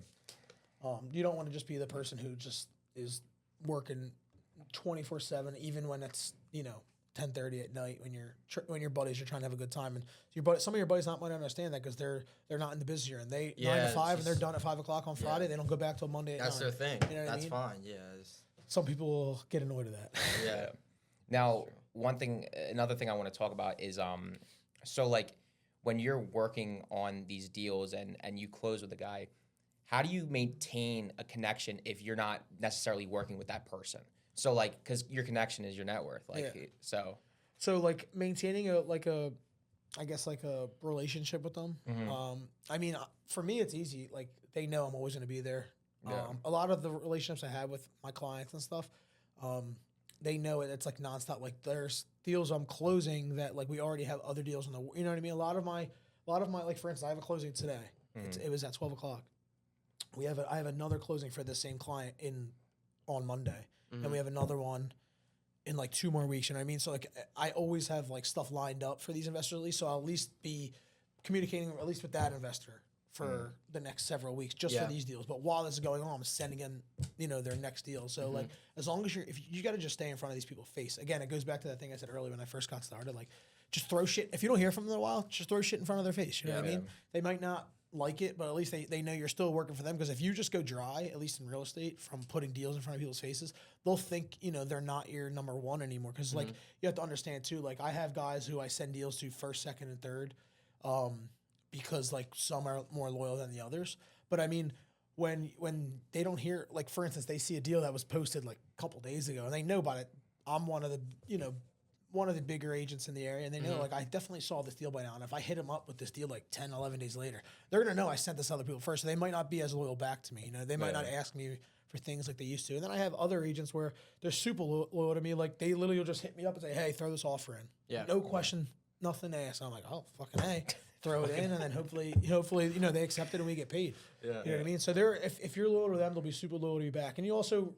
You don't want to just be the person who just is working 24/7, even when it's 10:30 at night when your buddies are trying to have a good time, and some of your buddies might understand that because they're not in the business here and they 9 to 5 and they're done at 5 o'clock on Friday. They don't go back till Monday. That's their thing. You know That's I mean? fine. Yeah. Some people will get annoyed at that. Yeah. Now, another thing I want to talk about is so like when you're working on these deals and you close with a guy, how do you maintain a connection if you're not necessarily working with that person? So like, because your connection is your net worth, like so like maintaining a relationship with them. I mean, for me, it's easy. Like they know I'm always going to be there. Yeah. A lot of the relationships I have with my clients and stuff, they know it. It's like nonstop. Like there's deals I'm closing that like we already have other deals in the. You know what I mean? A lot of my like for instance, I have a closing today. It was at 12 o'clock. I have another closing for the same client on Monday. And we have another one in like 2 more weeks. You know what I mean? So like I always have like stuff lined up for these investors at least. So I'll at least be communicating at least with that investor for the next several weeks just for these deals. But while this is going on, I'm sending in, their next deal. So like as long as if you got to just stay in front of these people's face. Again, it goes back to that thing I said earlier when I first got started. Like just throw shit. If you don't hear from them in a while, just throw shit in front of their face. You know what I mean? They might not like it, but at least they know you're still working for them. Because if you just go dry, at least in real estate, from putting deals in front of people's faces, they'll think they're not your number one anymore. Because like you have to understand too, like I have guys who I send deals to first, second, and third, because like some are more loyal than the others. But I mean, when they don't hear, like for instance, they see a deal that was posted like a couple days ago and they know about it. I'm one of the bigger agents in the area, and they know, like, I definitely saw this deal by now, and if I hit them up with this deal, like, 10, 11 days later, they're going to know I sent this to other people first, so they might not be as loyal back to me, They might not ask me for things like they used to, and then I have other agents where they're super loyal to me, like, they literally will just hit me up and say, hey, throw this offer in. Yeah. No question, nothing to ask. I'm like, oh, fucking hey, throw it in, and then hopefully, they accept it and we get paid. Yeah. You know what I mean? So if you're loyal to them, they'll be super loyal to you back, and you also,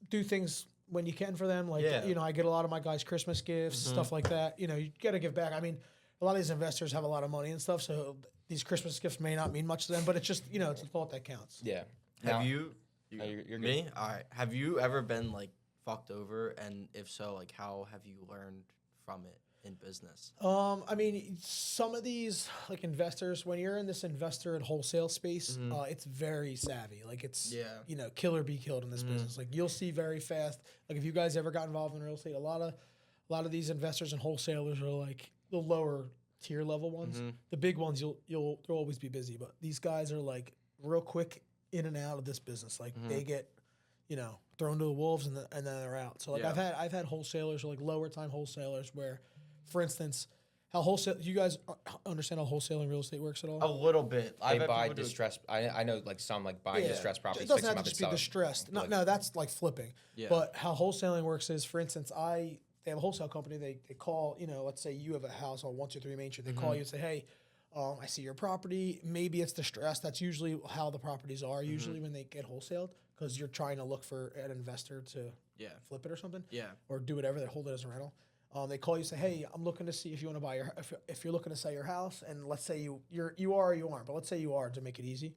do things when you can for them. Like, I get a lot of my guys Christmas gifts, stuff like that. You got to give back. I mean, a lot of these investors have a lot of money and stuff, so these Christmas gifts may not mean much to them, but it's just, it's the thought that counts. Yeah. Have you're me? Good. All right. Have you ever been like fucked over? And if so, like how have you learned from it in business? I mean, some of these like investors, when you're in this investor and wholesale space, it's very savvy. Like it's, kill or be killed in this business. Like you'll see very fast. Like if you guys ever got involved in real estate, a lot of these investors and wholesalers are like the lower tier level ones. The big ones, they'll always be busy. But these guys are like real quick in and out of this business. Like they get, thrown to the wolves and then they're out. So like I've had wholesalers, like lower time wholesalers where, for instance, do you guys understand how wholesaling real estate works at all? A little bit. They buy distressed. I know like some like buy distressed properties. It doesn't have to just be distressed. No, that's like flipping. Yeah. But how wholesaling works is, for instance, they have a wholesale company. They call, let's say you have a house on 123 Main Street. They call you and say, hey, I see your property. Maybe it's distressed. That's usually how the properties are. Usually when they get wholesaled, because you're trying to look for an investor to flip it or something. Yeah. Or do whatever. They hold it as a rental. They call you and say, hey, I'm looking to see if you want to buy if you're looking to sell your house, and let's say you are or you aren't, but let's say you are, to make it easy.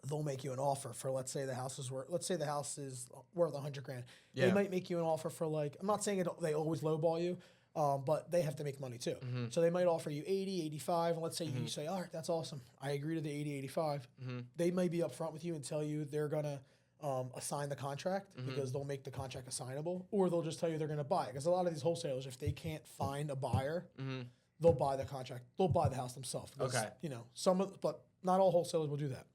They'll make you an offer for, let's say the house is worth $100,000. Yeah. They might make you an offer for like, I'm not saying they always lowball you, but they have to make money too. So they might offer you 80, 85, and let's say you say, all right, that's awesome. I agree to the 80, 85. They might be upfront with you and tell you they're going to assign the contract because they'll make the contract assignable, or they'll just tell you they're going to buy it. Because a lot of these wholesalers, if they can't find a buyer, they'll buy the contract. They'll buy the house themselves. Okay. You know, but not all wholesalers will do that.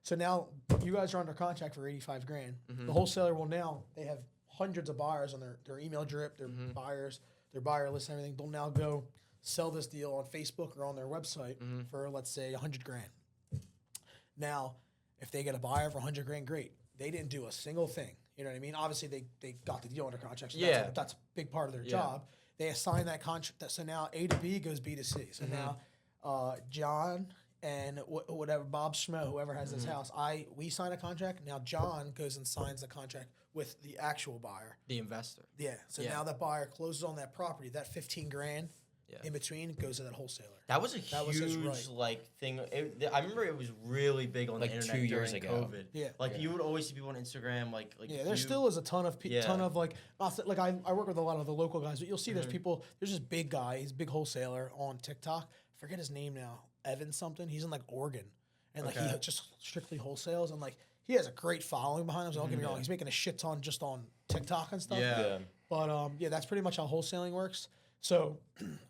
So now you guys are under contract for 85 grand. The wholesaler will now, they have hundreds of buyers on their email drip, their buyers, their buyer list, and everything. They'll now go sell this deal on Facebook or on their website for, let's say, 100 grand. Now, if they get a buyer for 100 grand, great. They didn't do a single thing. You know what I mean? Obviously, they got the deal under contract. So that's a big part of their job. They assign that contract. So now A to B goes B to C. So now John and whatever, Bob Schmo, whoever has this house, we sign a contract. Now John goes and signs the contract with the actual buyer. The investor. Yeah. So now that buyer closes on that property, that 15 grand in between goes to that wholesaler. That was a huge like thing. I remember it was really big on like the internet 2 years during ago. COVID. Yeah. Like you would always see people on Instagram like there still is a ton of like I work with a lot of the local guys, but you'll see there's people. There's this big guy. He's a big wholesaler on TikTok. I forget his name now. Evan something. He's in like Oregon, and like he just strictly wholesales, and like he has a great following behind him. So don't get me wrong. He's making a shit ton just on TikTok and stuff. Yeah. But that's pretty much how wholesaling works. So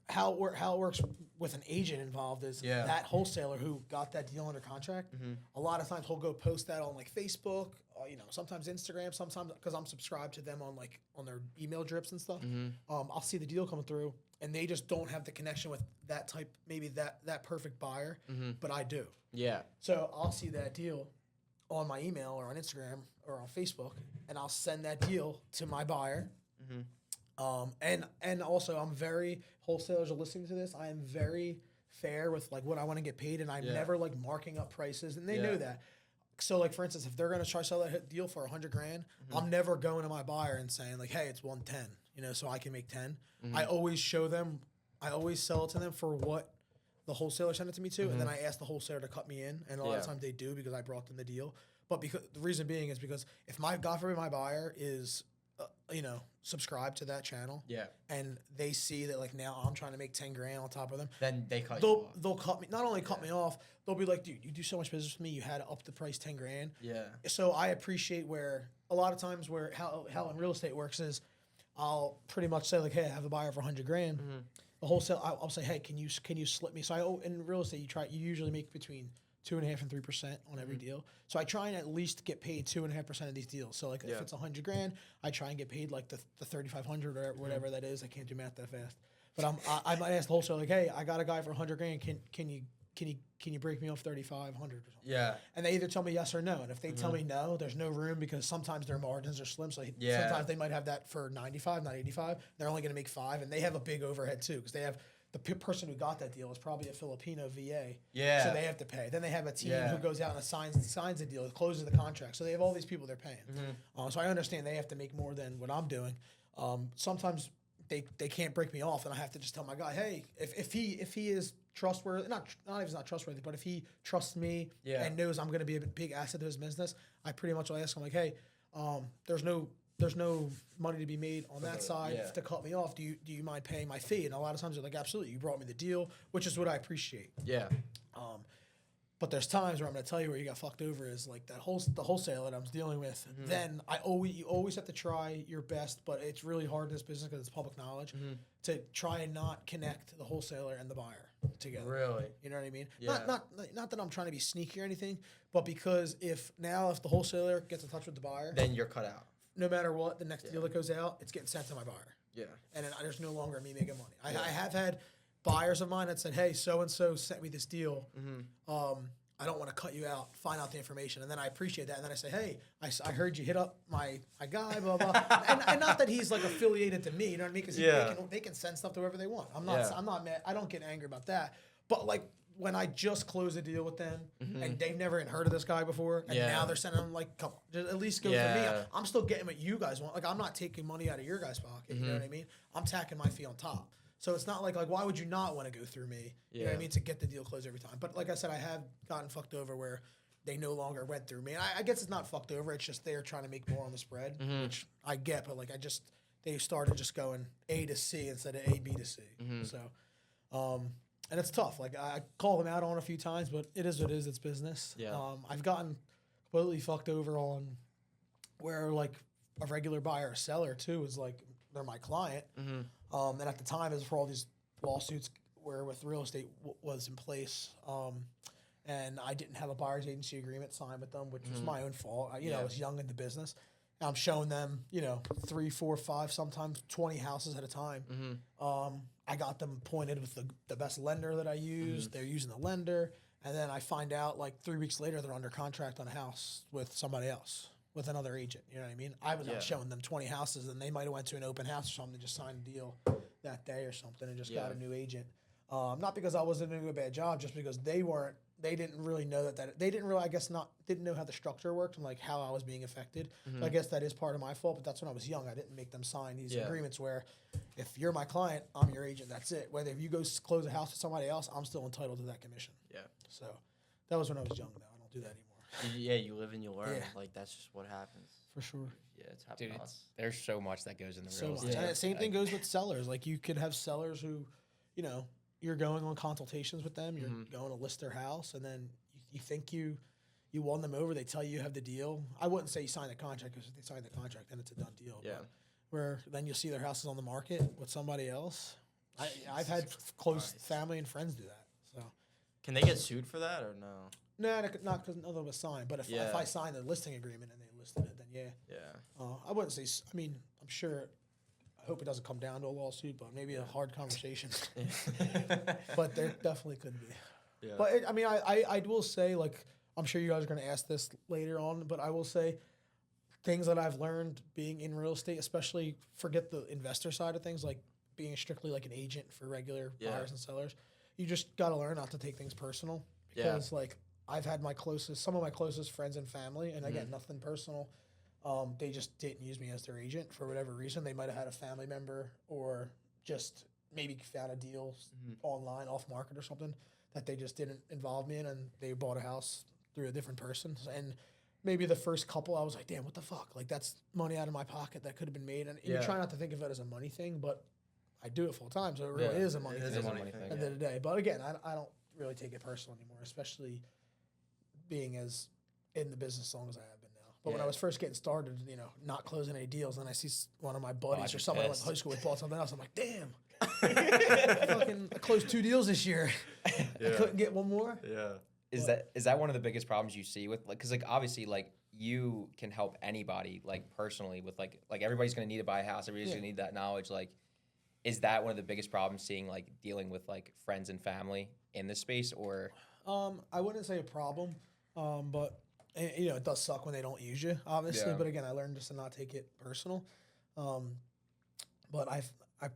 how it works with an agent involved is that wholesaler who got that deal under contract, a lot of times he'll go post that on like Facebook, sometimes Instagram, sometimes because I'm subscribed to them on their email drips and stuff. I'll see the deal coming through and they just don't have the connection with that type, maybe that perfect buyer, but I do. Yeah. So I'll see that deal on my email or on Instagram or on Facebook and I'll send that deal to my buyer. And also I'm wholesalers are listening to this. I am very fair with like what I want to get paid and I'm never like marking up prices and they know that. So like for instance, if they're going to try to sell that deal for 100 grand, I'm never going to my buyer and saying like, hey, it's 110, so I can make 10. I always show them, I always sell it to them for what the wholesaler sent it to me to. And then I ask the wholesaler to cut me in. And a lot of times they do because I brought them the deal. But because the reason being is because if God forbid my buyer is, subscribe to that channel. Yeah. And they see that like now I'm trying to make 10 grand on top of them. Then they cut you off. They'll cut me. Not only cut me off, they'll be like, dude, you do so much business with me. You had to up the price 10 grand. Yeah. So I appreciate where a lot of times how in real estate works is I'll pretty much say like, hey, I have a buyer for 100 grand. The wholesale, I'll say, hey, can you slip me? So in real estate, you usually make between 2.5% and 3% on every deal. So I try and at least get paid 2.5% of these deals. So like if it's 100 grand, I try and get paid like the 3,500 or whatever that is. I can't do math that fast, but I might ask the wholesaler like, hey, I got a guy for 100 grand. Can you break me off 3,500 or something? Yeah. And they either tell me yes or no. And if they tell me no, there's no room because sometimes their margins are slim. So sometimes they might have that for 95, not 85. They're only going to make 5, and they have a big overhead too because they have. The person who got that deal is probably a Filipino VA. Yeah. So they have to pay. Then they have a team who goes out and signs the deal, closes the contract. So they have all these people they're paying. So I understand they have to make more than what I'm doing. Sometimes they can't break me off, and I have to just tell my guy, hey, if he is trustworthy, not if he's not trustworthy, but if he trusts me and knows I'm going to be a big asset to his business, I pretty much will ask him like, hey, there's no money to be made on that side to cut me off. Do you mind paying my fee? And a lot of times they're like, absolutely. You brought me the deal, which is what I appreciate. Yeah. But there's times where I'm going to tell you where you got fucked over is like the wholesaler that I'm dealing with. Then you always have to try your best, but it's really hard in this business because it's public knowledge to try and not connect the wholesaler and the buyer together. Really? You know what I mean? Yeah. Not that I'm trying to be sneaky or anything, but because if the wholesaler gets in touch with the buyer, then you're cut out. No matter what, the next deal that goes out, it's getting sent to my buyer. Yeah. And then there's no longer me making money. I have had buyers of mine that said, hey, so-and-so sent me this deal. I don't want to cut you out. Find out the information. And then I appreciate that. And then I say, hey, I heard you hit up my guy, blah, blah. and not that he's like affiliated to me, you know what I mean? Because they can send stuff to whoever they want. I'm not mad. I don't get angry about that. But like, when I just closed a deal with them and they've never even heard of this guy before, and now they're sending them like, come on, just at least go for me. I'm still getting what you guys want. Like, I'm not taking money out of your guys' pocket. You know what I mean? I'm tacking my fee on top. So it's not like why would you not want to go through me? You know what I mean? To get the deal closed every time. But like I said, I have gotten fucked over where they no longer went through me. And I guess it's not fucked over. It's just they're trying to make more on the spread, which I get. But like they started just going A to C instead of A, B to C. So, and it's tough. Like I call them out on a few times, but it is what it is. It's business. Yeah. I've gotten completely fucked over on where like a regular buyer or seller too is like they're my client. And at the time, it was for all these lawsuits where with real estate was in place. And I didn't have a buyer's agency agreement signed with them, which was my own fault. I was young in the business. And I'm showing them, 3, 4, 5, sometimes 20 houses at a time. I got them appointed with the best lender that I used. They're using the lender. And then I find out like 3 weeks later, they're under contract on a house with somebody else, with another agent. You know what I mean? I was out showing them 20 houses, and they might have went to an open house or something, just signed a deal that day or something and just got a new agent. Not because I wasn't doing a bad job, just because they didn't really know they didn't really, didn't know how the structure worked and like how I was being affected. So I guess that is part of my fault, but that's when I was young. I didn't make them sign these agreements where if you're my client, I'm your agent, that's it. Whether if you go close a house with somebody else, I'm still entitled to that commission. Yeah. So that was when I was young, though. I don't do that anymore. Yeah, you live and you learn. Yeah. Like, that's just what happens. For sure. Yeah, it's happening. Dude, there's so much that goes in the real estate. And the same thing goes with sellers. Like, you could have sellers who, you're going on consultations with them. You're going to list their house, and then you think you won them over. They tell you have the deal. I wouldn't say you sign the contract, because if they sign the contract, then it's a done deal. Yeah. But where then you'll see their houses on the market with somebody else. I've had close family and friends do that. So, can they get sued for that or no? No, not because none of them was signed. But if I sign the listing agreement and they listed it, then yeah. I wouldn't say. I mean, I'm sure. I hope it doesn't come down to a lawsuit, but maybe a hard conversation. But there definitely could be. Yeah. But I will say, like, I'm sure you guys are going to ask this later on, but I will say things that I've learned being in real estate, especially forget the investor side of things, like being strictly like an agent for regular buyers and sellers. You just got to learn not to take things personal, because like I've had some of my closest friends and family, and again, nothing personal. They just didn't use me as their agent for whatever reason. They might have had a family member or just maybe found a deal online, off market or something that they just didn't involve me in, and they bought a house through a different person. And maybe the first couple, I was like, damn, what the fuck? Like, that's money out of my pocket that could have been made. And you try not to think of it as a money thing, but I do it full time, so it really is a money thing. It is a money thing at the end of the day. But again, I don't really take it personal anymore, especially being as in the business as long as I have been now. But when I was first getting started, not closing any deals, and I see one of my buddies or someone I went to high school with bought something else, I'm like, damn. I closed 2 deals this year. I couldn't get one more. Yeah. Is that one of the biggest problems you see with, like, because like obviously like you can help anybody like personally with like everybody's gonna need to buy a house, everybody's gonna need that knowledge. Like, is that one of the biggest problems seeing like dealing with like friends and family in this space? Or I wouldn't say a problem, but it does suck when they don't use you, obviously. But again, I learned just to not take it personal. But I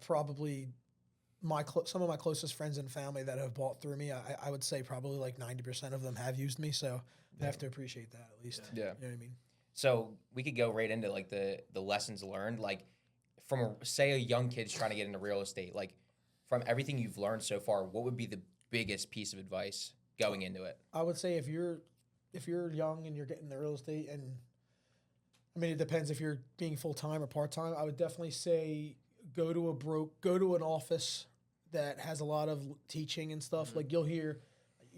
probably some of my closest friends and family that have bought through me, I would say probably like 90% of them have used me. So I have to appreciate that at least. Yeah. You know what I mean? So we could go right into like the lessons learned, like from say a young kid's trying to get into real estate, like from everything you've learned so far, what would be the biggest piece of advice going into it? I would say if you're young and you're getting into real estate, and I mean, it depends if you're being full-time or part-time, I would definitely say go to an office that has a lot of teaching and stuff. Like you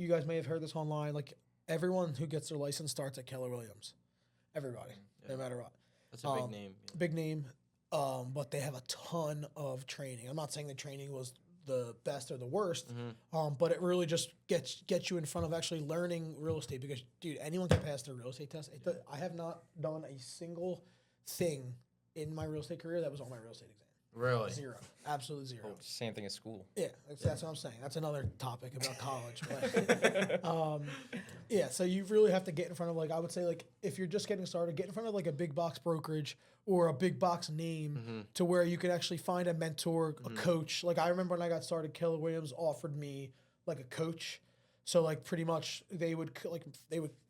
guys may have heard this online, like everyone who gets their license starts at Keller Williams. Everybody, no matter what. That's a big name. Big name, but they have a ton of training. I'm not saying the training was the best or the worst, but it really just gets you in front of actually learning real estate, because, dude, anyone can pass their real estate test. I have not done a single thing in my real estate career that was on my real estate exam. Really? Zero. Absolute zero. Oh, same thing as school. Yeah, that's what I'm saying. That's another topic about college. But, so you really have to get in front of, like, I would say, like, if you're just getting started, get in front of, like, a big box brokerage or a big box name to where you could actually find a mentor, a coach. Like, I remember when I got started, Keller Williams offered me, like, a coach. So, like, pretty much they would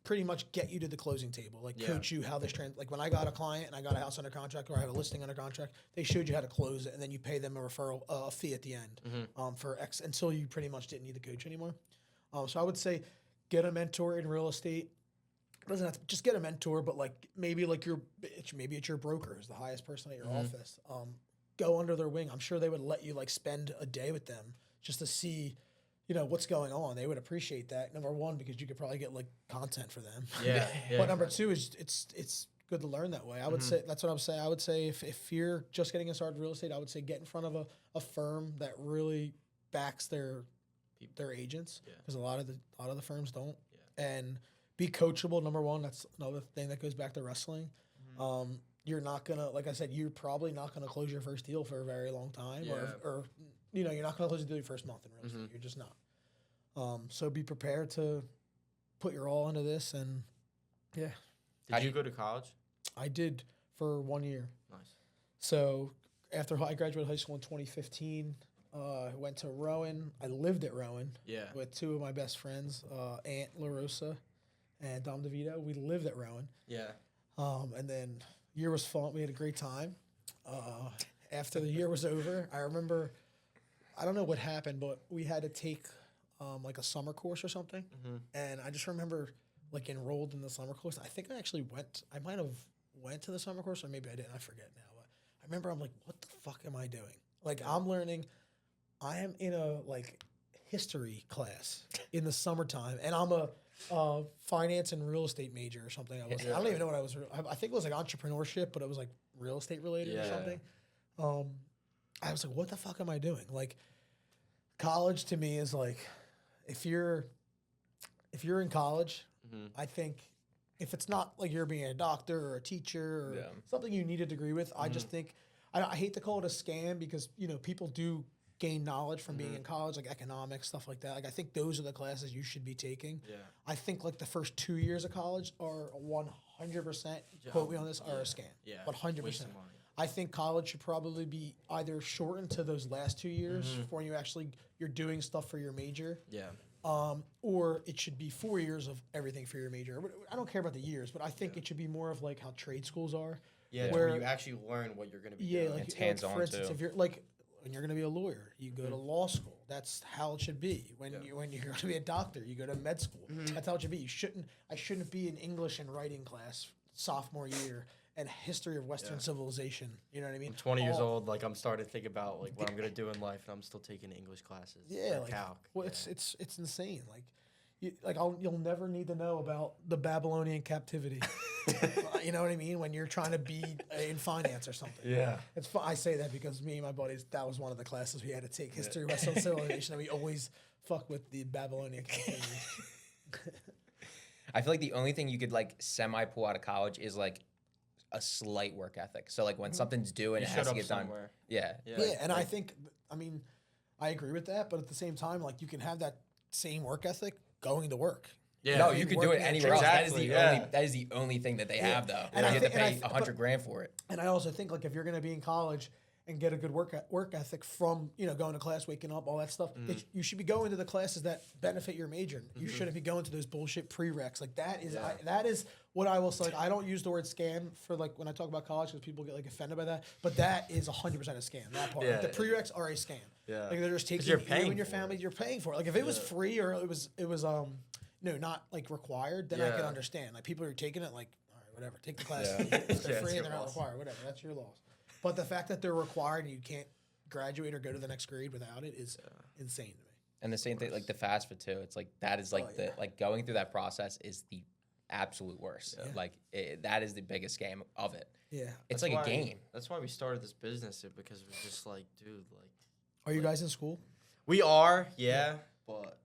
pretty much get you to the closing table, like coach you how this like when I got a client and I got a house under contract or I have a listing under contract, they showed you how to close it, and then you pay them a referral fee at the end for X until you pretty much didn't need the coach anymore. So I would say get a mentor in real estate. It doesn't have to just get a mentor, but like maybe it's your broker is the highest person at your office. Go under their wing. I'm sure they would let you like spend a day with them just to see, what's going on. They would appreciate that. Number one, because you could probably get like content for them. Yeah. But number two is it's good to learn that way. I would say that's what I would say. I would say if you're just getting started in real estate, I would say get in front of a firm that really backs their agents, because a lot of the firms don't. Yeah. And be coachable. Number one, that's another thing that goes back to wrestling. You're not gonna, like I said, you're probably not gonna close your first deal for a very long time, or you're not gonna close the deal your first month in real estate. You're just not. So be prepared to put your all into this, and Did you go to college? I did for 1 year. Nice. So after I graduated high school in 2015, I went to Rowan. I lived at Rowan with two of my best friends, Aunt LaRosa and Dom DeVito. We lived at Rowan. Yeah. And then year was fun. We had a great time. After the year was over, I remember, I don't know what happened, but we had to take like a summer course or something. And I just remember like enrolled in the summer course. I think I actually might have went to the summer course, or maybe I didn't. I forget now. But I remember I'm like, what the fuck am I doing? Like I'm learning. I am in a like history class in the summertime, and I'm a finance and real estate major or something. I don't even know what I was. I think it was like entrepreneurship, but it was like real estate related or something. I was like, what the fuck am I doing? Like, college to me is like, if you're in college, I think if it's not like you're being a doctor or a teacher or something you need a degree with, I just think I hate to call it a scam, because people do gain knowledge from being in college, like economics, stuff like that. Like I think those are the classes you should be taking. Yeah. I think like the first 2 years of college are 100%, quote me on this, are a scam. Yeah. 100%. I think college should probably be either shortened to those last 2 years when you're doing stuff for your major. Yeah. Or it should be 4 years of everything for your major. I don't care about the years, but I think it should be more of like how trade schools are. Yeah, where you actually learn what you're going to be doing. Like, it's hands-on, for instance, if you're like, when you're going to be a lawyer, you go to law school. That's how it should be. When you're going to be a doctor, you go to med school. That's how it should be. I shouldn't be in English and writing class sophomore year and history of Western civilization. You know what I mean? I'm 20 years old. Like I'm starting to think about like what I'm going to do in life, and I'm still taking English classes. Yeah, like calc. Well, it's insane. Like you'll never need to know about the Babylonian captivity. You know what I mean? When you're trying to be in finance or something. Yeah. I say that because me and my buddies, that was one of the classes we had to take, history of Western civilization, and we always fuck with the Babylonian captivity. I feel like the only thing you could like semi-pull out of college is like a slight work ethic. So like when something's due and it has to get done. Yeah. And I think, I agree with that, but at the same time, like you can have that same work ethic going to work. Yeah. No, you could do it anywhere else. That is the only thing that they have, though. And you have to pay $100,000 for it. And I also think like if you're going to be in college and get a good work ethic from going to class, waking up, all that stuff, you should be going to the classes that benefit your major. You shouldn't be going to those bullshit prereqs. Like that is what I will say. Like, I don't use the word scam for like when I talk about college, because people get like offended by that. But that is 100% a scam. That part. Like, the prereqs are a scam. Yeah. Like they're just taking you and your family. You're paying for it. Like if it was free or it was not like required, then I can understand. Like people are taking it like, all right, whatever, take the class. If they're free and they're not required, whatever, that's your loss. But the fact that they're required and you can't graduate or go to the next grade without it is insane to me. And the same thing, like the FAFSA too. It's like that is like like going through that process is the absolute worst. Yeah. Like that is the biggest scam of it. Yeah, it's like a game. That's why we started this business, because we're just like, dude, like. Are you guys in school? We are, but.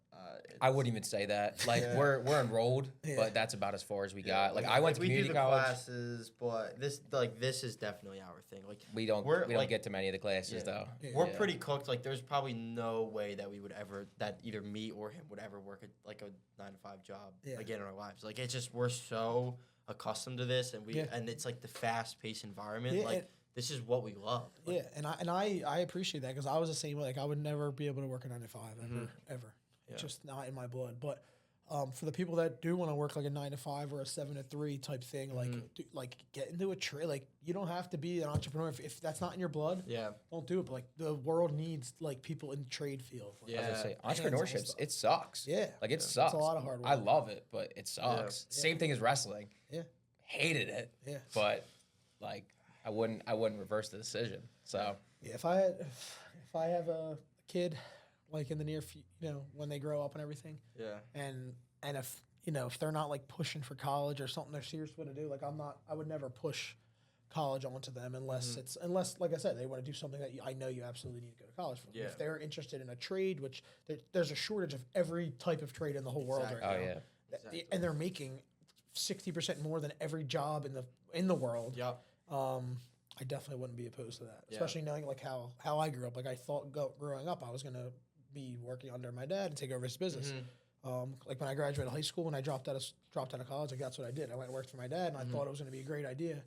I wouldn't even say that. Like we're enrolled, but that's about as far as we got. Like I went to community college. Classes, but this is definitely our thing. Like we don't get to many of the classes though. We're pretty cooked. Like there's probably no way that we would ever, that either me or him would ever work a 9-to-5 job again in our lives. Like it's just, we're so accustomed to this, and and it's like the fast paced environment. Like this is what we love. Like, and I appreciate that, because I was the same way. Like I would never be able to work a 9-to-5 ever. It's just not in my blood. But for the people that do want to work like a 9-to-5 or a 7-to-3 type thing, like get into a trade. Like you don't have to be an entrepreneur if that's not in your blood. Yeah, don't do it. But like the world needs like people in the trade field. Like, I was gonna say entrepreneurship. It sucks. Yeah, like it sucks. It's a lot of hard work. I love it, but it sucks. Yeah. Same thing as wrestling. Yeah, hated it. Yeah, but like I wouldn't reverse the decision. So if I have a kid, like in the near future, when they grow up and everything. Yeah. And if they're not like pushing for college or something they're serious about to do, like I would never push college onto them unless like I said, they want to do something that I know you absolutely need to go to college for. Yeah. If they're interested in a trade, which there's a shortage of every type of trade in the whole world right now. Exactly. And they're making 60% more than every job in the world. Yep. I definitely wouldn't be opposed to that, especially knowing like how I grew up. Like I thought growing up I was gonna be working under my dad and take over his business. Like when I graduated high school, when I dropped out of college, like that's what I did. I went and worked for my dad, and I thought it was going to be a great idea,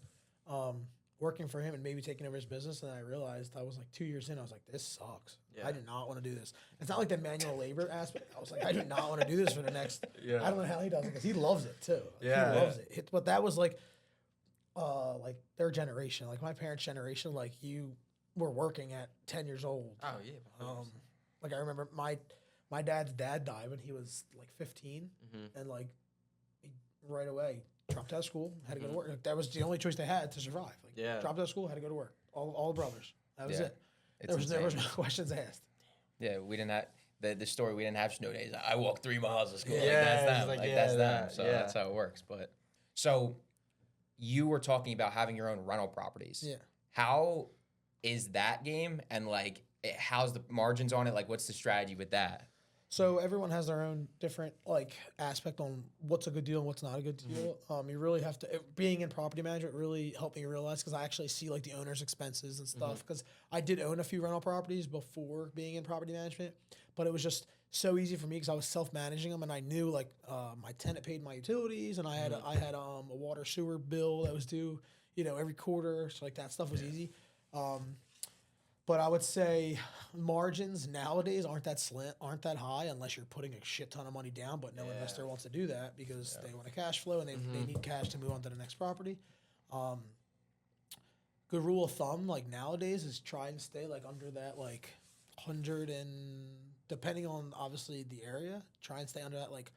working for him and maybe taking over his business. And I realized I was like 2 years in, I was like, this sucks. Yeah. I did not want to do this. It's not like the manual labor aspect. I was like, I do not want to do this for the next. I don't know how he does it because he loves it too. Yeah, he loves it. But that was like their generation, like my parents' generation. Like you were working at 10 years old. Oh yeah. Like I remember my dad's dad died when he was like 15, and like he right away dropped out of school, had to go to work. Like, that was the only choice they had to survive. Like dropped out of school, had to go to work. All the brothers. That was it. There was no questions asked. Yeah, we didn't have the story. We didn't have snow days. I walked 3 miles to school. Yeah, that's them. That's them. So that's how it works. But so you were talking about having your own rental properties. Yeah. How is that game? And like, how's the margins on it? Like, what's the strategy with that? So everyone has their own different like aspect on what's a good deal and what's not a good deal. You really have to, being in property management really helped me realize, because I actually see like the owner's expenses and stuff, because I did own a few rental properties before being in property management, but it was just so easy for me because I was self-managing them, and I knew like my tenant paid my utilities, and I had a water sewer bill that was due, every quarter. So like that stuff was easy. But I would say margins nowadays aren't that high unless you're putting a shit ton of money down. But no investor wants to do that because they want a cash flow and they need cash to move on to the next property. Good rule of thumb, like nowadays, is try and stay like under that like 100 and depending on obviously the area, try and stay under that like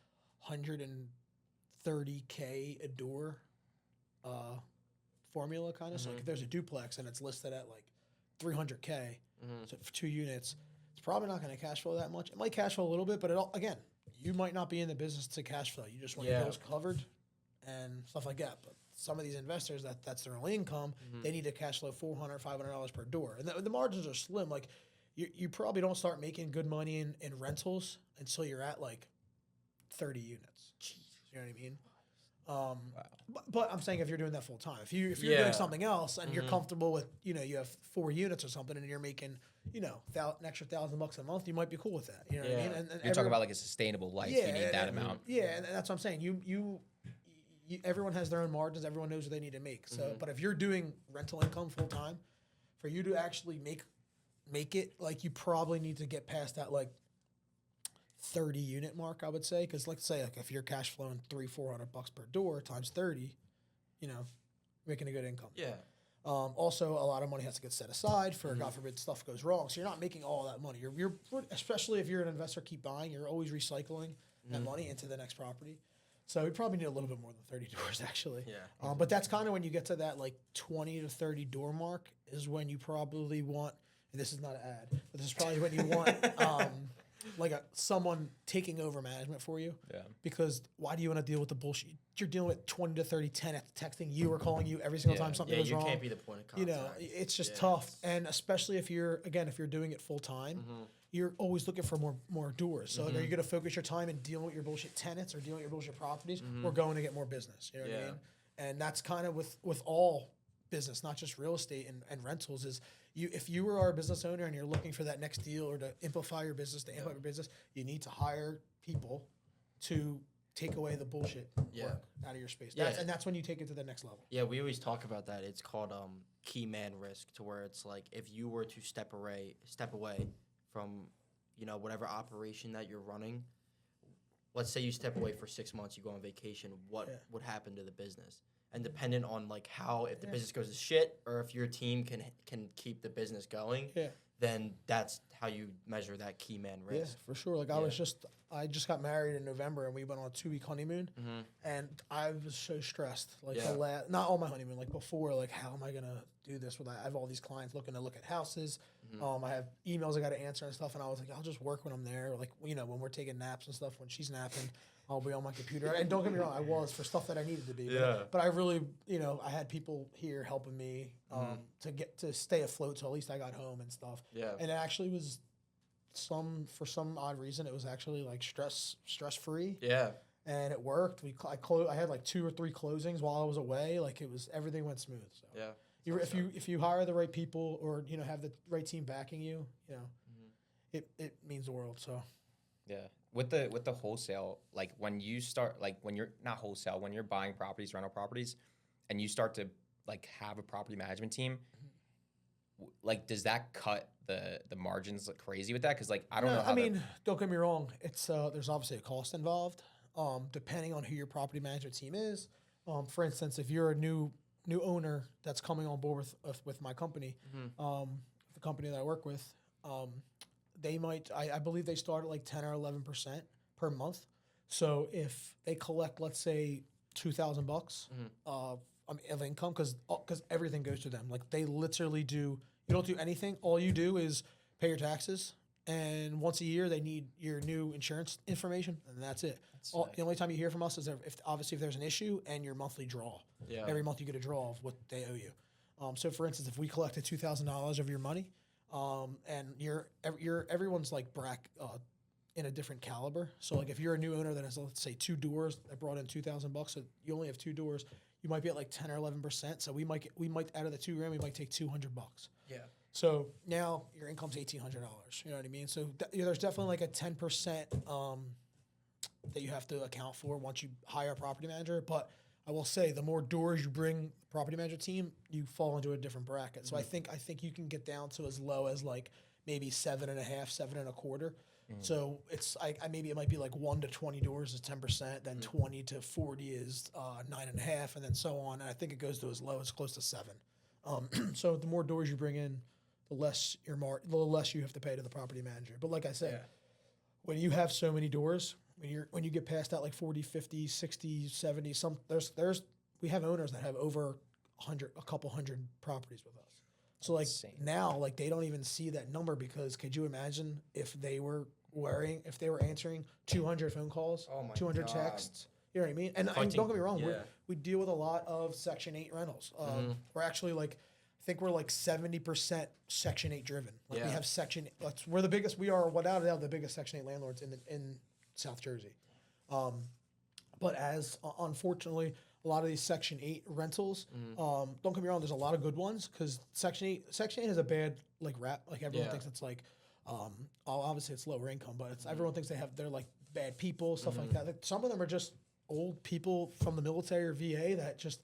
130K a door formula kind of. So like if there's a duplex and it's listed at like 300K, so for 2 units, it's probably not going to cash flow that much. It might cash flow a little bit, but again, you might not be in the business to cash flow. You just want your bills covered and stuff like that. But some of these investors, that's their only income. They need to cash flow $400, $500 per door, and the margins are slim. Like you probably don't start making good money in rentals until you're at like 30 units. Jeez. You know what I mean? But I'm saying if you're doing that full time, if you're doing something else and you're comfortable with, you have 4 units or something and you're making, an extra $1,000 a month, you might be cool with that. You know what I mean? And you're talking about like a sustainable life. You need that amount. Yeah, and that's what I'm saying. You everyone has their own margins. Everyone knows what they need to make. So, but if you're doing rental income full time, for you to actually make it, like you probably need to get past that like 30 unit mark, I would say, because let's say like if you're cash flowing $300-400 per door times 30, making a good income. Yeah. Also, a lot of money has to get set aside for God forbid stuff goes wrong. So you're not making all that money. You're especially if you're an investor, keep buying. You're always recycling that money into the next property. So you probably need a little bit more than 30 doors actually. Yeah. But that's kind of when you get to that like 20 to 30 door mark is when you probably want. And this is not an ad, but this is probably when you want. Like someone taking over management for you. Yeah. Because why do you want to deal with the bullshit? You're dealing with 20 to 30 tenants texting you or calling you every single time something goes wrong. You can't be the point of contact. It's just tough. And especially if you're doing it full time, you're always looking for more doors. So are you going to focus your time in dealing with your bullshit tenants or dealing with your bullshit properties or going to get more business? You know what I mean? And that's kind of with all business, not just real estate and rentals is if you are a business owner and you're looking for that next deal or to amplify your business, your business, you need to hire people to take away the bullshit work out of your space. And that's when you take it to the next level. Yeah, we always talk about that. It's called key man risk, to where it's like if you were to step away from, whatever operation that you're running, let's say you step away for 6 months, you go on vacation, what would happen to the business? And dependent on like how, if the business goes to shit or if your team can keep the business going, then that's how you measure that key man risk. Yeah, for sure. Like I just got married in November and we went on a 2-week honeymoon and I was so stressed. Like not on my honeymoon, like before, like how am I gonna do this I have all these clients looking to look at houses. I have emails I gotta answer and stuff, and I was like, I'll just work when I'm there. Like, when we're taking naps and stuff, when she's napping. I'll be on my computer. And don't get me wrong, I was for stuff that I needed to be. Yeah. But I really, I had people here helping me to stay afloat. So at least I got home and stuff. Yeah. And it actually was for some odd reason, it was actually like stress free. Yeah. And it worked. I had like 2 or 3 closings while I was away. Like everything went smooth. So Yeah. if you hire the right people or have the right team backing you, it means the world. So Yeah. With the wholesale, like when you start, like when you're not wholesale, when you're buying properties, rental properties, and you start to like have a property management team, like does that cut the margins like crazy with that? Because like I don't know. I mean, don't get me wrong. It's there's obviously a cost involved. Depending on who your property management team is. For instance, if you're a new owner that's coming on board with my company, the company that I work with, they might, I believe they start at like 10 or 11% per month. So if they collect, let's say, $2,000 of income, because everything goes to them. Like they literally you don't do anything. All you do is pay your taxes, and once a year they need your new insurance information, and that's it. The only time you hear from us is if there's an issue and your monthly draw. Yeah. Every month you get a draw of what they owe you. So for instance, if we collected $2,000 of your money, and everyone's like in a different caliber. So like if you're a new owner that has, let's say, 2 doors that brought in $2,000, so you only have 2 doors, you might be at like 10 or 11%. So we might out of the $2,000 we might take $200. Yeah. So now your income's $1,800. You know what I mean? So there's definitely like a 10% that you have to account for once you hire a property manager. But I will say, the more doors you bring the property manager team, you fall into a different bracket. So I think you can get down to as low as like maybe 7.5, 7.25. So it's maybe it might be like 1 to 20 doors is 10%, then 20 to 40 is 9.5, and then so on. And I think it goes to as low as close to 7. So the more doors you bring in, the less you have to pay to the property manager. But like I said, when you have so many doors, when you get past that like 40, 50, 60, 70, we have owners that have over a couple hundred properties with us. So like now, like they don't even see that number, because could you imagine if they were answering 200 phone calls, 200 texts? You know what I mean? And don't get me wrong, we deal with a lot of Section 8 rentals. We're actually like, I think we're like 70% Section 8 driven. Like we have we're the biggest, we are without a doubt the biggest Section 8 landlords in South Jersey. But unfortunately, a lot of these Section 8 rentals, don't get me wrong, there's a lot of good ones, because Section 8 has a bad like rap. Like everyone thinks it's like, obviously it's lower income, but everyone thinks they're like bad people, stuff like that. Like, some of them are just old people from the military or VA that just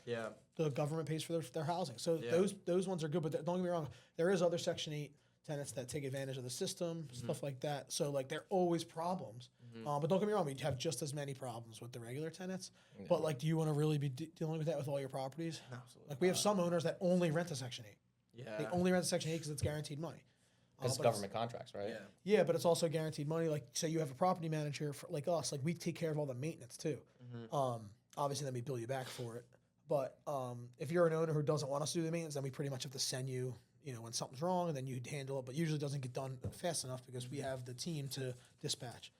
the government pays for their housing. So those ones are good, but don't get me wrong, there is other Section 8 tenants that take advantage of the system, stuff like that. So like there are always problems. But don't get me wrong, we have just as many problems with the regular tenants. Yeah. But like, do you want to really be dealing with that with all your properties? No, absolutely. Like we have some owners that only rent a Section 8. Yeah. They only rent a Section 8 because it's guaranteed money. Because it's government contracts, right? Yeah, but it's also guaranteed money. Like, say you have a property manager like us, like we take care of all the maintenance too. Obviously, then we bill you back for it. But if you're an owner who doesn't want us to do the maintenance, then we pretty much have to send you, when something's wrong, and then you handle it. But usually it doesn't get done fast enough because we have the team to dispatch.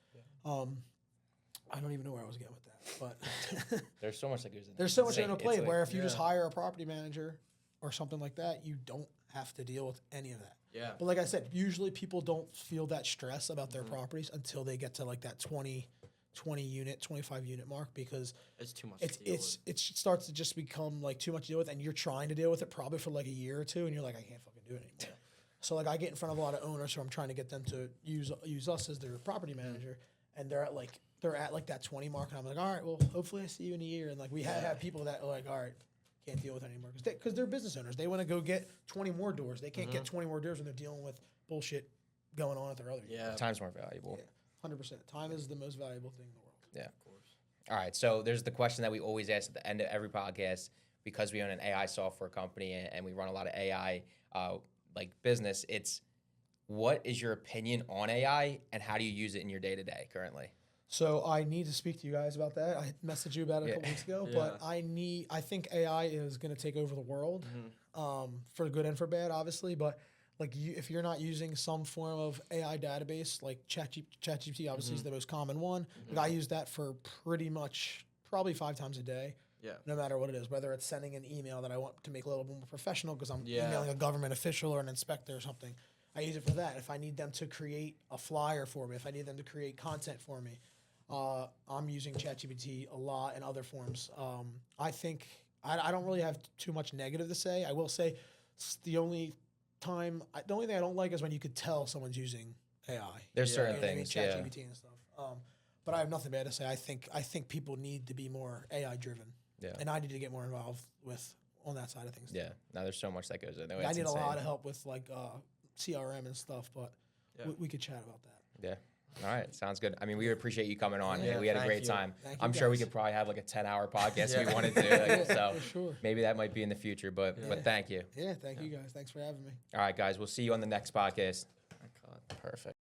I don't even know where I was getting with that, but there's so much that goes in. There's so much in play where if you just hire a property manager or something like that, you don't have to deal with any of that. Yeah. But like I said, usually people don't feel that stress about their properties until they get to like that 20 unit, 25 unit mark, because it's too much. It starts to just become like too much to deal with, and you're trying to deal with it probably for like a year or two, and you're like, I can't fucking do it anymore. So like I get in front of a lot of owners who I'm trying to get them to use us as their property manager, and they're at like that 20 mark, and I'm like, all right, well, hopefully I see you in a year. And like we have people that are like, all right, can't deal with it anymore, because they're business owners. They want to go get 20 more doors. They can't get 20 more doors when they're dealing with bullshit going on at their other. Yeah, time's more valuable. Yeah, 100%. Time is the most valuable thing in the world. Yeah, of course. All right, so there's the question that we always ask at the end of every podcast, because we own an AI software company and we run a lot of AI like business. It's, what is your opinion on AI, and how do you use it in your day-to-day currently? So I need to speak to you guys about that. I messaged you about it a couple weeks ago, but I think AI is going to take over the world, for good and for bad, obviously. But like if you're not using some form of AI database, like ChatGPT obviously is the most common one. But I use that for pretty much probably 5 times a day. Yeah. No matter what it is, whether it's sending an email that I want to make a little bit more professional because I'm emailing a government official or an inspector or something. I use it for that. If I need them to create a flyer for me, if I need them to create content for me, I'm using ChatGPT a lot in other forms. I think I don't really have too much negative to say. I will say the only thing I don't like is when you could tell someone's using AI. There's certain things, ChatGPT and stuff. But I have nothing bad to say. I think people need to be more AI driven. Yeah. And I need to get more involved on that side of things. Yeah. Now there's so much that goes in there. I need a lot of help with like CRM and stuff, but we could chat about that. Yeah. All right. Sounds good. I mean, we appreciate you coming on. Yeah, we had a great time. I'm sure we could probably have like a 10-hour podcast if we wanted to. So for sure. Maybe that might be in the future, but thank you. Yeah, thank you guys. Thanks for having me. All right, guys. We'll see you on the next podcast. Oh, God. Perfect.